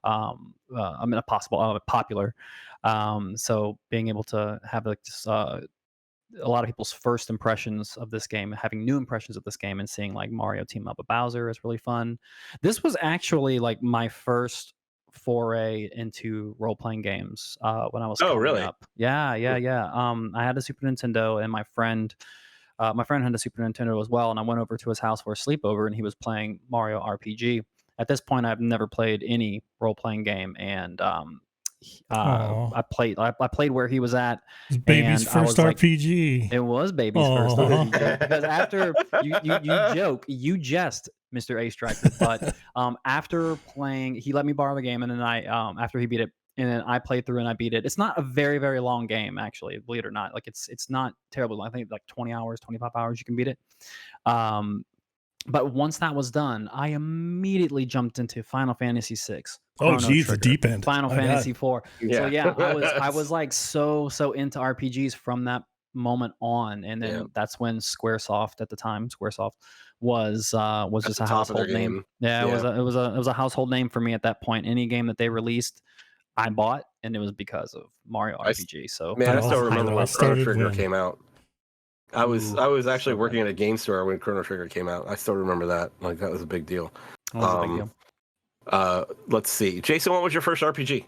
I mean, popular. So being able to have like just, a lot of people's first impressions of this game, having new impressions of this game, and seeing like Mario team up with Bowser is really fun. This was actually like my first foray into role-playing games when I was coming up. Yeah. I had a Super Nintendo, and my friend had a Super Nintendo as well, and I went over to his house for a sleepover, and he was playing Mario RPG. At this point, I've never played any role-playing game, and I played where he was at. It was baby's first RPG. It was baby's first RPG. Because after you jest, Mr. A Striker, but after playing, he let me borrow the game, and then after he beat it, and then I played through and I beat it. It's not a very, very long game, actually, believe it or not. Like it's not terribly long. I think like 20 hours, 25 hours you can beat it. But once that was done, I immediately jumped into Final Fantasy VI. Oh, geez, the deep end. Final Fantasy IV. Yeah. So yeah, I was like so into RPGs from that moment on, and then that's when Squaresoft at the time, was just a household name. Yeah, it was a household name for me at that point. Any game that they released, I bought, and it was because of Mario RPG. So man, I still remember when Chrono Trigger came out. I was actually working at a game store when Chrono Trigger came out. I still remember that. Like that was a big deal. Let's see, Jason, what was your first RPG?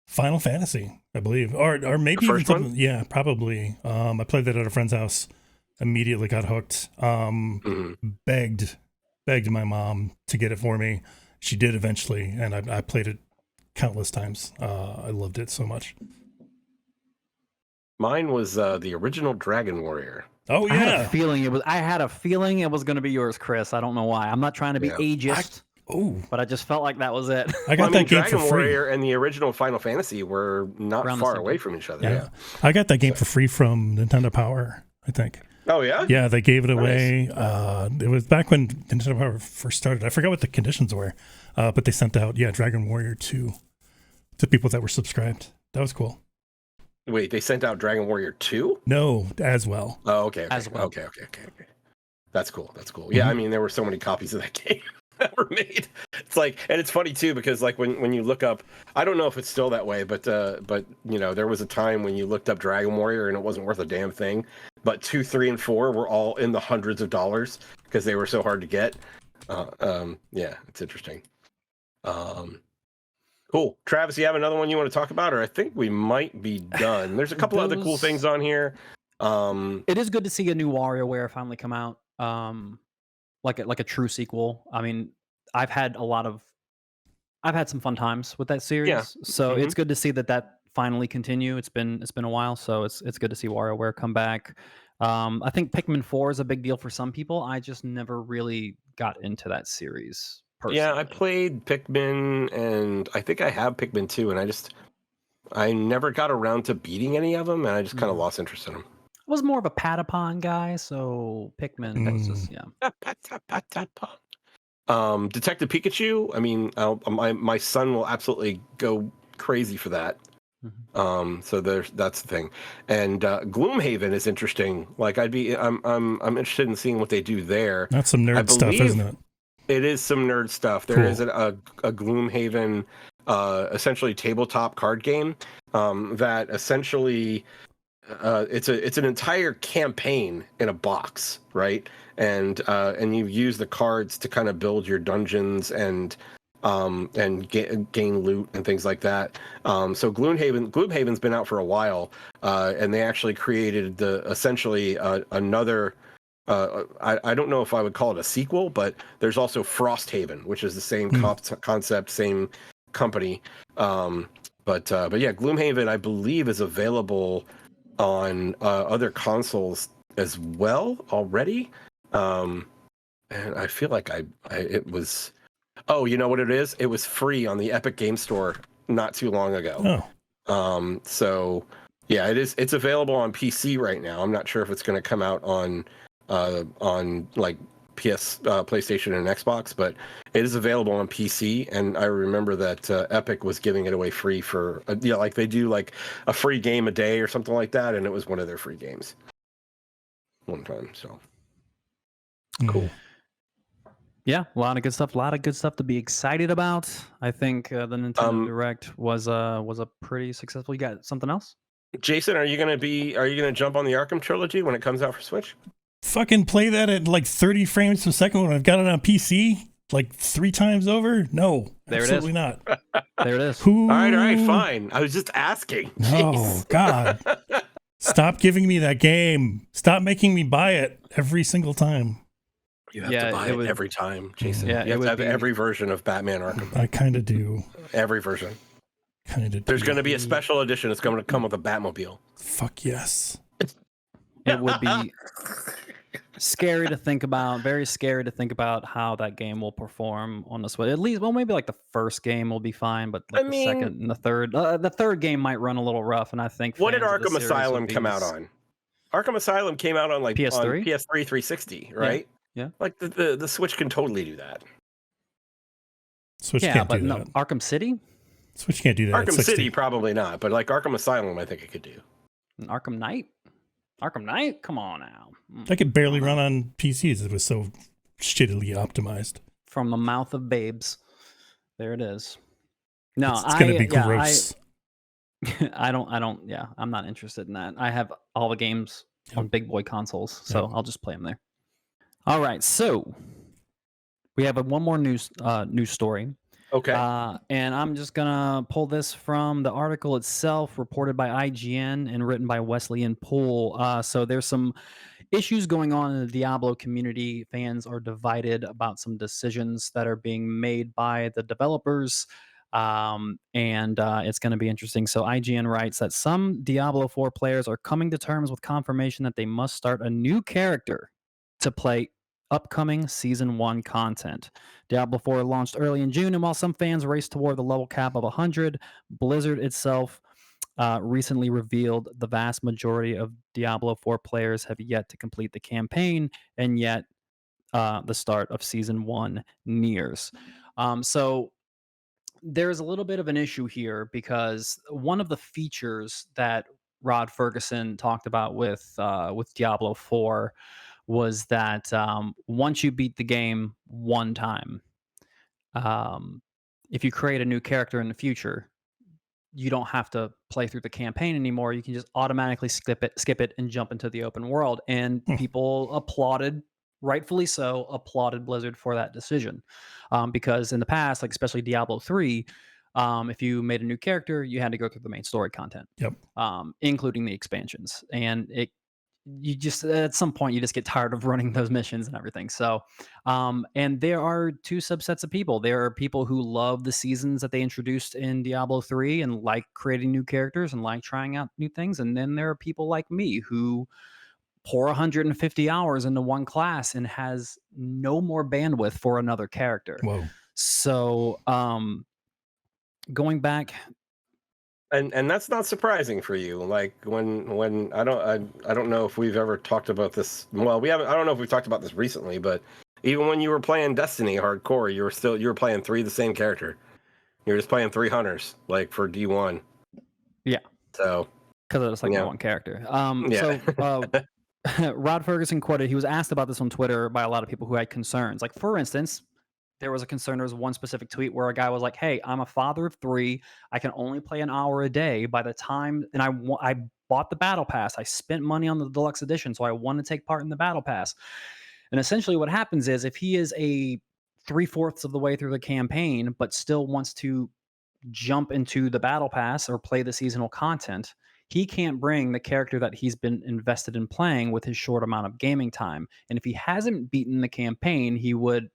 Final Fantasy, I believe, or maybe even something. One? Yeah, probably. I played that at a friend's house. Immediately got hooked. Begged my mom to get it for me. She did eventually, and I played it countless times. I loved it so much. Mine was the original Dragon Warrior. Oh yeah, I had a feeling it was going to be yours, Chris. I don't know why. I'm not trying to be ageist. But I just felt like that was it. I got that game Dragon for free. Warrior and the original Final Fantasy were not far away from each other. Yeah. I got that game for free from Nintendo Power, I think. Oh yeah? Yeah, they gave it away. It was back when Nintendo Power first started. I forgot what the conditions were, but they sent out Dragon Warrior 2 to people that were subscribed. That was cool. Wait, they sent out Dragon Warrior 2? No, as well. Oh, okay. As well. Okay. That's cool. Yeah, I mean, there were so many copies of that game that were made. It's like, and it's funny too, because like when you look up, I don't know if it's still that way, but you know, there was a time when you looked up Dragon Warrior and it wasn't worth a damn thing, but 2, 3, and 4 were all in the hundreds of dollars because they were so hard to get. Yeah, it's interesting. Cool. Travis, you have another one you want to talk about, or I think we might be done. There's a couple other cool things on here. It is good to see a new WarioWare finally come out. Like a true sequel. I mean, I've had some fun times with that series. So it's good to see that finally continue. It's been a while, so it's good to see WarioWare come back. I think Pikmin 4 is a big deal for some people. I just never really got into that series personally. Yeah, I played Pikmin, and I think I have Pikmin 2, and I never got around to beating any of them, and I just kind of lost interest in them. I was more of a Patapon guy, so Pikmin was just Detective Pikachu. I mean, my son will absolutely go crazy for that. So that's the thing. And Gloomhaven is interesting. Like I'm interested in seeing what they do there. That's some nerd stuff, isn't it? It is some nerd stuff. There is a Gloomhaven, essentially tabletop card game that essentially. It's an entire campaign in a box, right? And you use the cards to kind of build your dungeons and gain loot and things like that. So Gloomhaven's been out for a while, and they actually created essentially another. I don't know if I would call it a sequel, but there's also Frosthaven, which is the same concept, same company. But yeah, Gloomhaven I believe is available on other consoles as well already, and I feel like it was Oh, you know what it is? It was free on the Epic Game Store not too long ago. So yeah, it's available on PC right now. I'm not sure if it's going to come out on like PlayStation and Xbox, but it is available on PC. And I remember that Epic was giving it away free for like they do like a free game a day or something like that, and it was one of their free games one time. So cool. Yeah, a lot of good stuff. A lot of good stuff to be excited about. I think the Nintendo Direct was a pretty successful. You got something else? Jason, are you gonna jump on the Arkham trilogy when it comes out for Switch? Fucking play that at like 30 frames per second when I've got it on PC like 3 times over? No, there absolutely it is. not. There it is. All right, fine. I was just asking. Oh God! Stop giving me that game. Stop making me buy it every single time. You have to buy it every time, Jason. Yeah, you have to have every version of Batman Arkham. I kind of do. Every version. Kind of do. There's going to be a special edition. It's going to come with a Batmobile. Fuck yes. It would be scary to think about. Very scary to think about how that game will perform on the Switch. At least, well, maybe like the first game will be fine, but like the second and the third game might run a little rough. And I think what did Arkham Asylum come out on? Arkham Asylum came out on like PS3, on PS3 360, right? Yeah. Like the Switch can totally do that. Switch can't do that. Arkham City? Switch can't do that. Arkham City probably not, but like Arkham Asylum, I think it could do. And Arkham Knight? Arkham Knight? Come on now. I could barely run on PCs. It was so shittily optimized. From the mouth of babes. There it is. No, it's gonna be gross. I don't. Yeah, I'm not interested in that. I have all the games on big boy consoles, so I'll just play them there. All right, so we have one more news story. Okay. And I'm just gonna pull this from the article itself, reported by IGN and written by Wesleyan Poole. So there's some issues going on in the Diablo community. Fans are divided about some decisions that are being made by the developers. And it's going to be interesting. So IGN writes that some Diablo 4 players are coming to terms with confirmation that they must start a new character to play upcoming Season 1 content. Diablo 4 launched early in June, and while some fans raced toward the level cap of 100, Blizzard itself recently revealed the vast majority of Diablo 4 players have yet to complete the campaign, and yet the start of Season 1 nears. So there's a little bit of an issue here, because one of the features that Rod Ferguson talked about with Diablo 4 was that once you beat the game one time, if you create a new character in the future, you don't have to play through the campaign anymore. You can just automatically skip it, and jump into the open world. And people applauded, rightfully so, applauded Blizzard for that decision, because in the past, like especially Diablo 3, if you made a new character, you had to go through the main story content, including the expansions, and you just at some point you just get tired of running those missions and everything. So and there are two subsets of people. There are people who love the seasons that they introduced in Diablo 3 and like creating new characters and like trying out new things, and then there are people like me who pour 150 hours into one class and has no more bandwidth for another character. Whoa. So going back, and that's not surprising for you. Like when I don't know if we've ever talked about this. Well, we haven't. I don't know if we've talked about this recently, but even when you were playing Destiny hardcore, you were playing 3 the same character. You were just playing 3 hunters, like for D1. Yeah. So because it was like one character. So Rod Ferguson quoted, he was asked about this on Twitter by a lot of people who had concerns. Like, for instance, there was one specific tweet where a guy was like, hey, I'm a father of 3. I can only play an hour a day. By the time, and I bought the battle pass. I spent money on the deluxe edition, so I want to take part in the battle pass. And essentially what happens is, if he is a 3/4 of the way through the campaign, but still wants to jump into the battle pass or play the seasonal content, he can't bring the character that he's been invested in playing with his short amount of gaming time. And if he hasn't beaten the campaign, he would,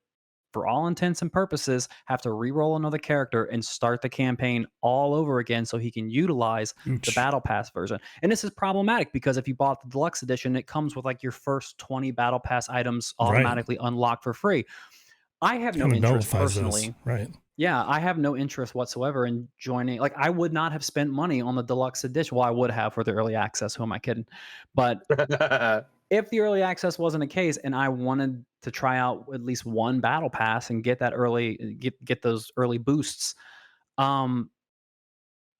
for all intents and purposes, have to re-roll another character and start the campaign all over again so he can utilize the battle pass version. And this is problematic because if you bought the deluxe edition, it comes with like your first 20 battle pass items automatically unlocked for free. I have no Kind of interest nullifies personally. this, right? Yeah, I have no interest whatsoever in joining. Like, I would not have spent money on the deluxe edition. Well, I would have for the early access. Who am I kidding? But if the early access wasn't a case, and I wanted to try out at least one battle pass and get that early, get those early boosts, um,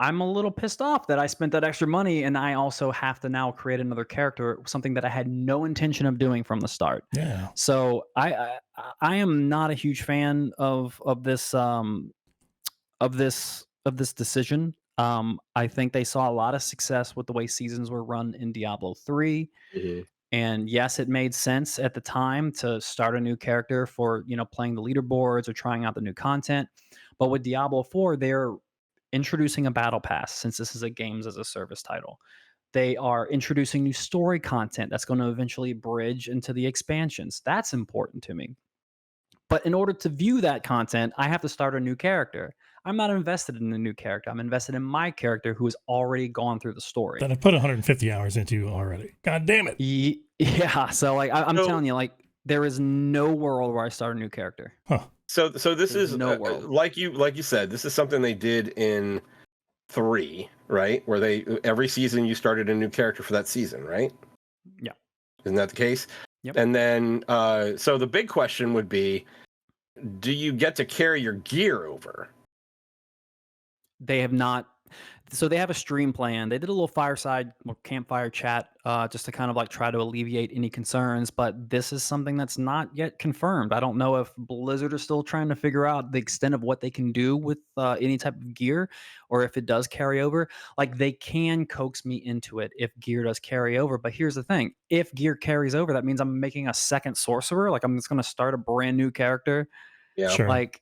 I'm a little pissed off that I spent that extra money and I also have to now create another character, something that I had no intention of doing from the start. Yeah. So I am not a huge fan of this of this decision. I think they saw a lot of success with the way seasons were run in Diablo 3. Mhm. And yes, it made sense at the time to start a new character for, playing the leaderboards or trying out the new content. But with Diablo 4, they're introducing a battle pass since this is a games as a service title. They are introducing new story content that's going to eventually bridge into the expansions. That's important to me. But in order to view that content, I have to start a new character. I'm not invested in a new character. I'm invested in my character who has already gone through the story. That I put 150 hours into already. God damn it. Yeah. So like I'm So- telling you, like there is no world where I start a new character. Huh. So this There's is no world. like you said, this is something they did in 3, right? Where they every season you started a new character for that season, right? Yeah. Isn't that the case? Yep. And then so the big question would be, do you get to carry your gear over? They have not. So they have a stream plan. They did a little fireside campfire chat just to kind of like try to alleviate any concerns. But this is something that's not yet confirmed. I don't know if Blizzard is still trying to figure out the extent of what they can do with any type of gear, or if it does carry over. Like they can coax me into it if gear does carry over. But here's the thing: if gear carries over, that means I'm making a second sorcerer. Like I'm just going to start a brand new character. Yeah. Sure. Like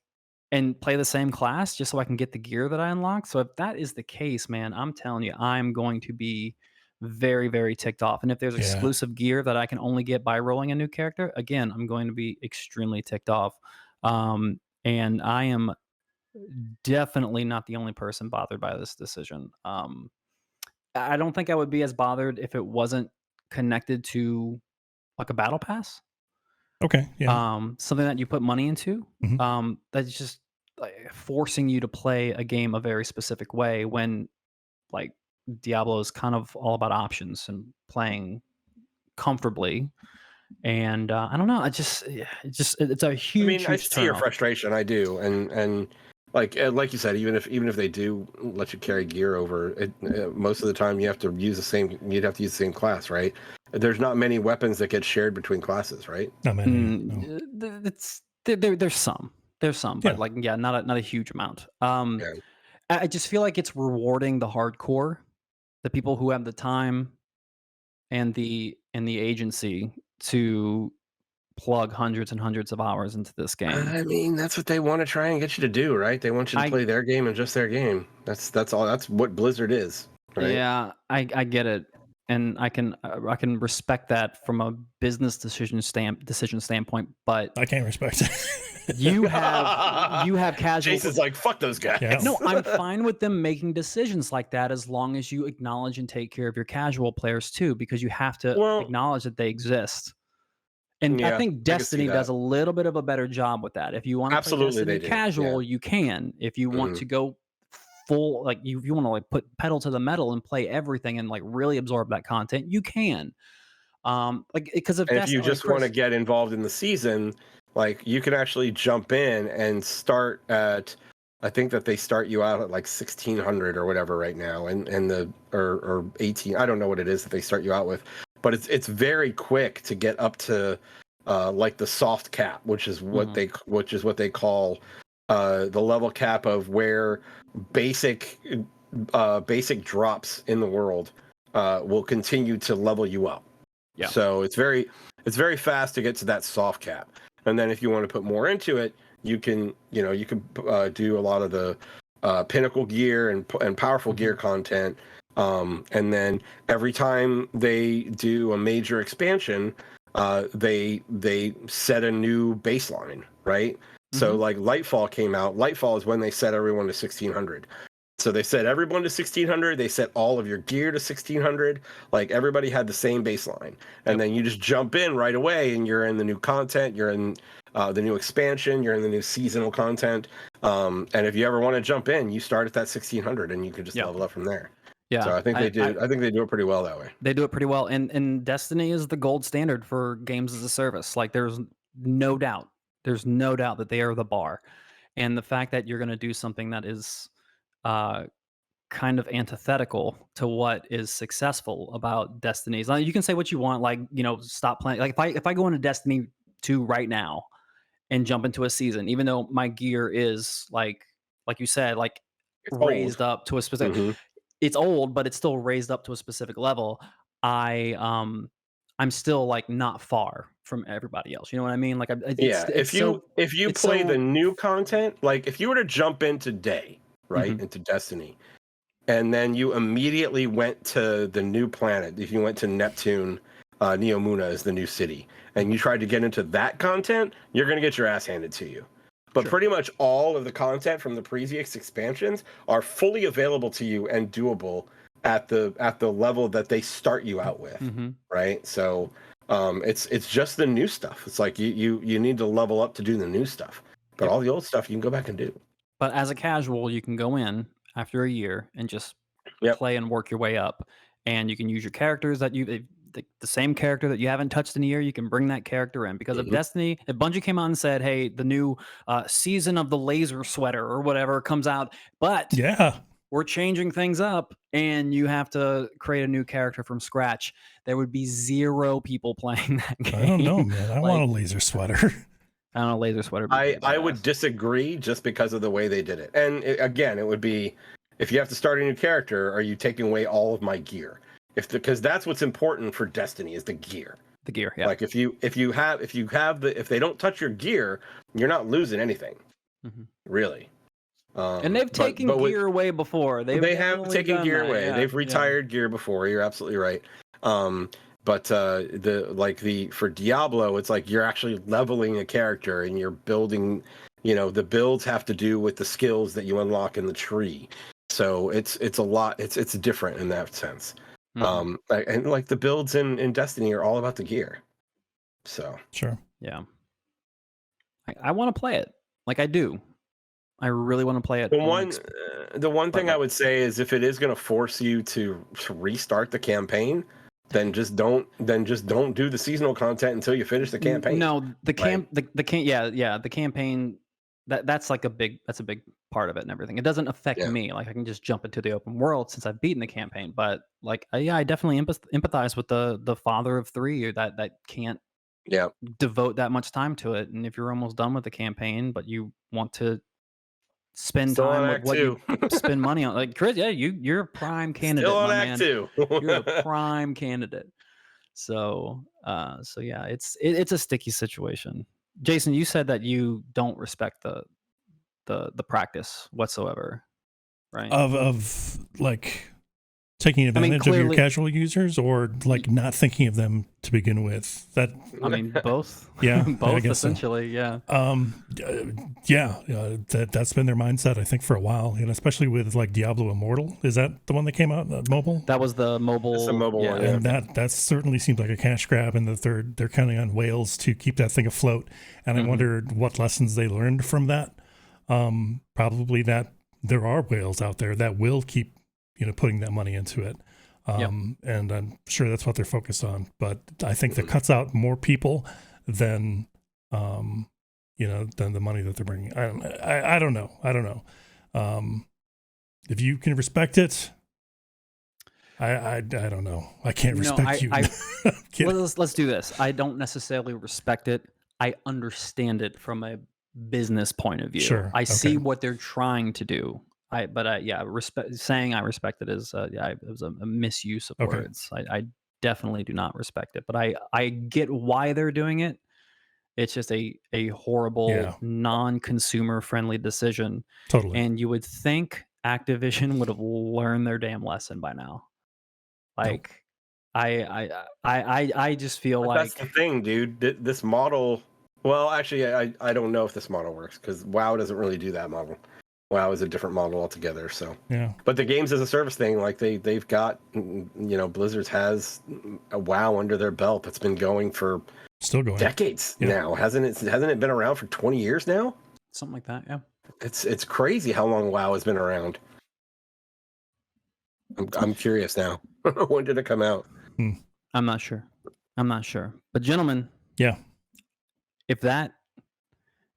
and play the same class just so I can get the gear that I unlock. So if that is the case, man, I'm telling you, I'm going to be very, very ticked off. And if there's Yeah. exclusive gear that I can only get by rolling a new character, again, I'm going to be extremely ticked off. And I am definitely not the only person bothered by this decision. I don't think I would be as bothered if it wasn't connected to like a battle pass. Okay. Yeah. Something that you put money into. Mhm. That's just like forcing you to play a game a very specific way when like Diablo is kind of all about options and playing comfortably. And I don't know. It's a huge, I mean, I huge see your turnoff. frustration. I do, and like you said, even if they do let you carry gear over, most of the time you have to use the same. You'd have to use the same class, right? There's not many weapons that get shared between classes, right? Not many. No. There's some, Yeah. but like not a huge amount. Yeah. I just feel like it's rewarding the hardcore, the people who have the time and the agency to plug hundreds and hundreds of hours into this game. I mean, that's what they want to try and get you to do, right? They want you to I play their game and just their game. That's all. That's what Blizzard is, right? Yeah, I get it, and I can respect that from a business decision standpoint. But I can't respect it. you have casual. Jason's like, fuck those guys. Yeah. No, I'm fine with them making decisions like that as long as you acknowledge and take care of your casual players too, because you have to Well- acknowledge that they exist. And I Yeah, think I can see Destiny that. does a little bit of a better job with that. If you want to play Absolutely, Destiny they do, casual, you can. If you want Mhm. to go full, like you want to like put pedal to the metal and play everything and like really absorb that content, you can. Like because of And if you Destiny, just want to Chris, get involved in the season, like you can actually jump in and start at. I think that they start you out at like 1600 or whatever right now, and the or 18. I don't know what it is that they start you out with, but it's very quick to get up to like the soft cap, which is what they call the level cap of where basic drops in the world will continue to level you up. Yeah. So it's very fast to get to that soft cap, and then if you want to put more into it, you can do a lot of the pinnacle gear and powerful gear content, and then every time they do a major expansion, they set a new baseline, right? So like Lightfall came out. Lightfall is when they set everyone to 1600. So they set everyone to 1600. They set all of your gear to 1600. Like everybody had the same baseline, and then you just jump in right away, and you're in the new content. You're in the new expansion. You're in the new seasonal content. And if you ever want to jump in, you start at that 1600, and you can just level up from there. Yeah. So I think they do. I think they do it pretty well that way. They do it pretty well, and Destiny is the gold standard for games as a service. Like there's no doubt. There's no doubt that they are the bar, and the fact that you're going to do something that is kind of antithetical to what is successful about Destiny's. Like, you can say what you want, like, you know, stop playing. Like if I go into Destiny 2 right now and jump into a season, even though my gear is like you said, like It's raised old. up to a specific, it's old, but it's still raised up to a specific level. I'm still like not far from everybody else. You know what I mean? Like, if you play the new content, like if you were to jump in today, right, into Destiny, and then you immediately went to the new planet, if you went to Neptune, Neomuna is the new city, and you tried to get into that content, you're going to get your ass handed to you. But pretty much all of the content from the previous expansions are fully available to you and doable at the level that they start you out with, right? So it's just the new stuff. It's like you need to level up to do the new stuff, but all the old stuff you can go back and do. But as a casual, you can go in after a year and just play and work your way up, and you can use your characters that the same character that you haven't touched in a year. You can bring that character in because of Destiny. If Bungie came out and said, "Hey, the new season of the laser sweater or whatever comes out, but we're changing things up, and you have to create a new character from scratch," there would be 0 people playing that game. I don't know, man. I want a laser sweater. I don't know, laser sweater. I would disagree just because of the way they did it. And again, it would be, if you have to start a new character, are you taking away all of my gear? Because that's what's important for Destiny is the gear. The gear, yeah. Like if they don't touch your gear, you're not losing anything, really. And they've taken gear away before. They have taken gear away. Yeah, they've retired gear before. You're absolutely right. But for Diablo, it's like you're actually leveling a character and you're building. You know, the builds have to do with the skills that you unlock in the tree. So it's a lot. It's different in that sense. And like the builds in Destiny are all about the gear. So yeah. I want to play it. Like I do. I really want to play it. The one thing I would say is if it is going to force you to restart the campaign, then just don't do the seasonal content until you finish the campaign. No, the campaign that's a big part of it and everything. It doesn't affect me. Like I can just jump into the open world since I've beaten the campaign. But like I definitely empathize with the father of 3 that can't devote that much time to it. And if you're almost done with the campaign, but you want to spend time with what you spend money on, like Chris, you're a prime candidate. Still on Act 2. You're a prime candidate. So yeah, it's a sticky situation. Jason, you said that you don't respect the practice whatsoever, right? Of like taking advantage of your casual users, or like not thinking of them to begin with. That I mean, both. Yeah, both essentially. So. Yeah. That's been their mindset, I think, for a while, and especially with like Diablo Immortal. Is that the one that came out mobile? That was the mobile. It's a mobile one, and that certainly seemed like a cash grab. And they're counting on whales to keep that thing afloat. And I wondered what lessons they learned from that. Probably that there are whales out there that will keep putting that money into it. And I'm sure that's what they're focused on. But I think that cuts out more people than than the money that they're bringing. I don't know. If you can respect it, I don't know. I can't respect you. Let's do this. I don't necessarily respect it. I understand it from a business point of view. Sure. I see what they're trying to do. Saying I respect it is it was a misuse of words. I definitely do not respect it, but I get why they're doing it. It's just a horrible, non-consumer friendly decision. Totally. And you would think Activision would have learned their damn lesson by now. Like, nope. I just feel like that's the thing, dude. This model. Well, actually, I don't know if this model works because WoW doesn't really do that model. WoW is a different model altogether. So yeah, but the games as a service thing, like they've got, Blizzard's has a WoW under their belt that's been going for still going decades now. Hasn't it been around for 20 years now? Something like that. Yeah. It's crazy how long WoW has been around. I'm curious now. When did it come out? I'm not sure. But gentlemen, yeah. if that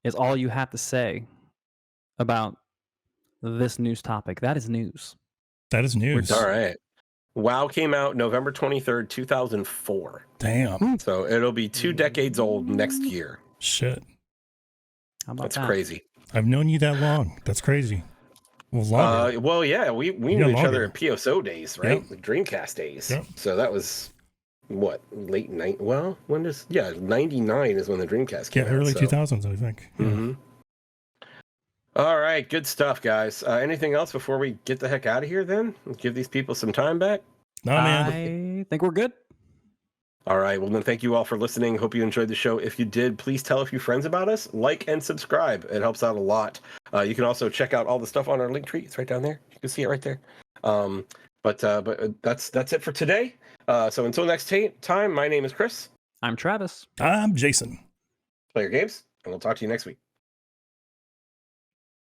is all you have to say about this news topic, that is news. That is news. All right. WoW came out November 23rd, 2004. Damn. So it'll be 2 decades old next year. Shit. How about That's that? crazy. I've known you that long. That's crazy. Well, longer. Well, yeah, we knew each other at PSO days, right? Yep. The Dreamcast days. Yep. So that was what, late night? Well, 99 is when the Dreamcast came out. Early 2000s, I think. Yeah. Mm-hmm. All right, good stuff, guys. Anything else before we get the heck out of here? Then give these people some time back. No, man. I think we're good. All right. Well, then thank you all for listening. Hope you enjoyed the show. If you did, please tell a few friends about us. Like and subscribe. It helps out a lot. You can also check out all the stuff on our link tree. It's right down there. You can see it right there. But that's it for today. So until next time, my name is Chris. I'm Travis. I'm Jason. Play your games, and we'll talk to you next week.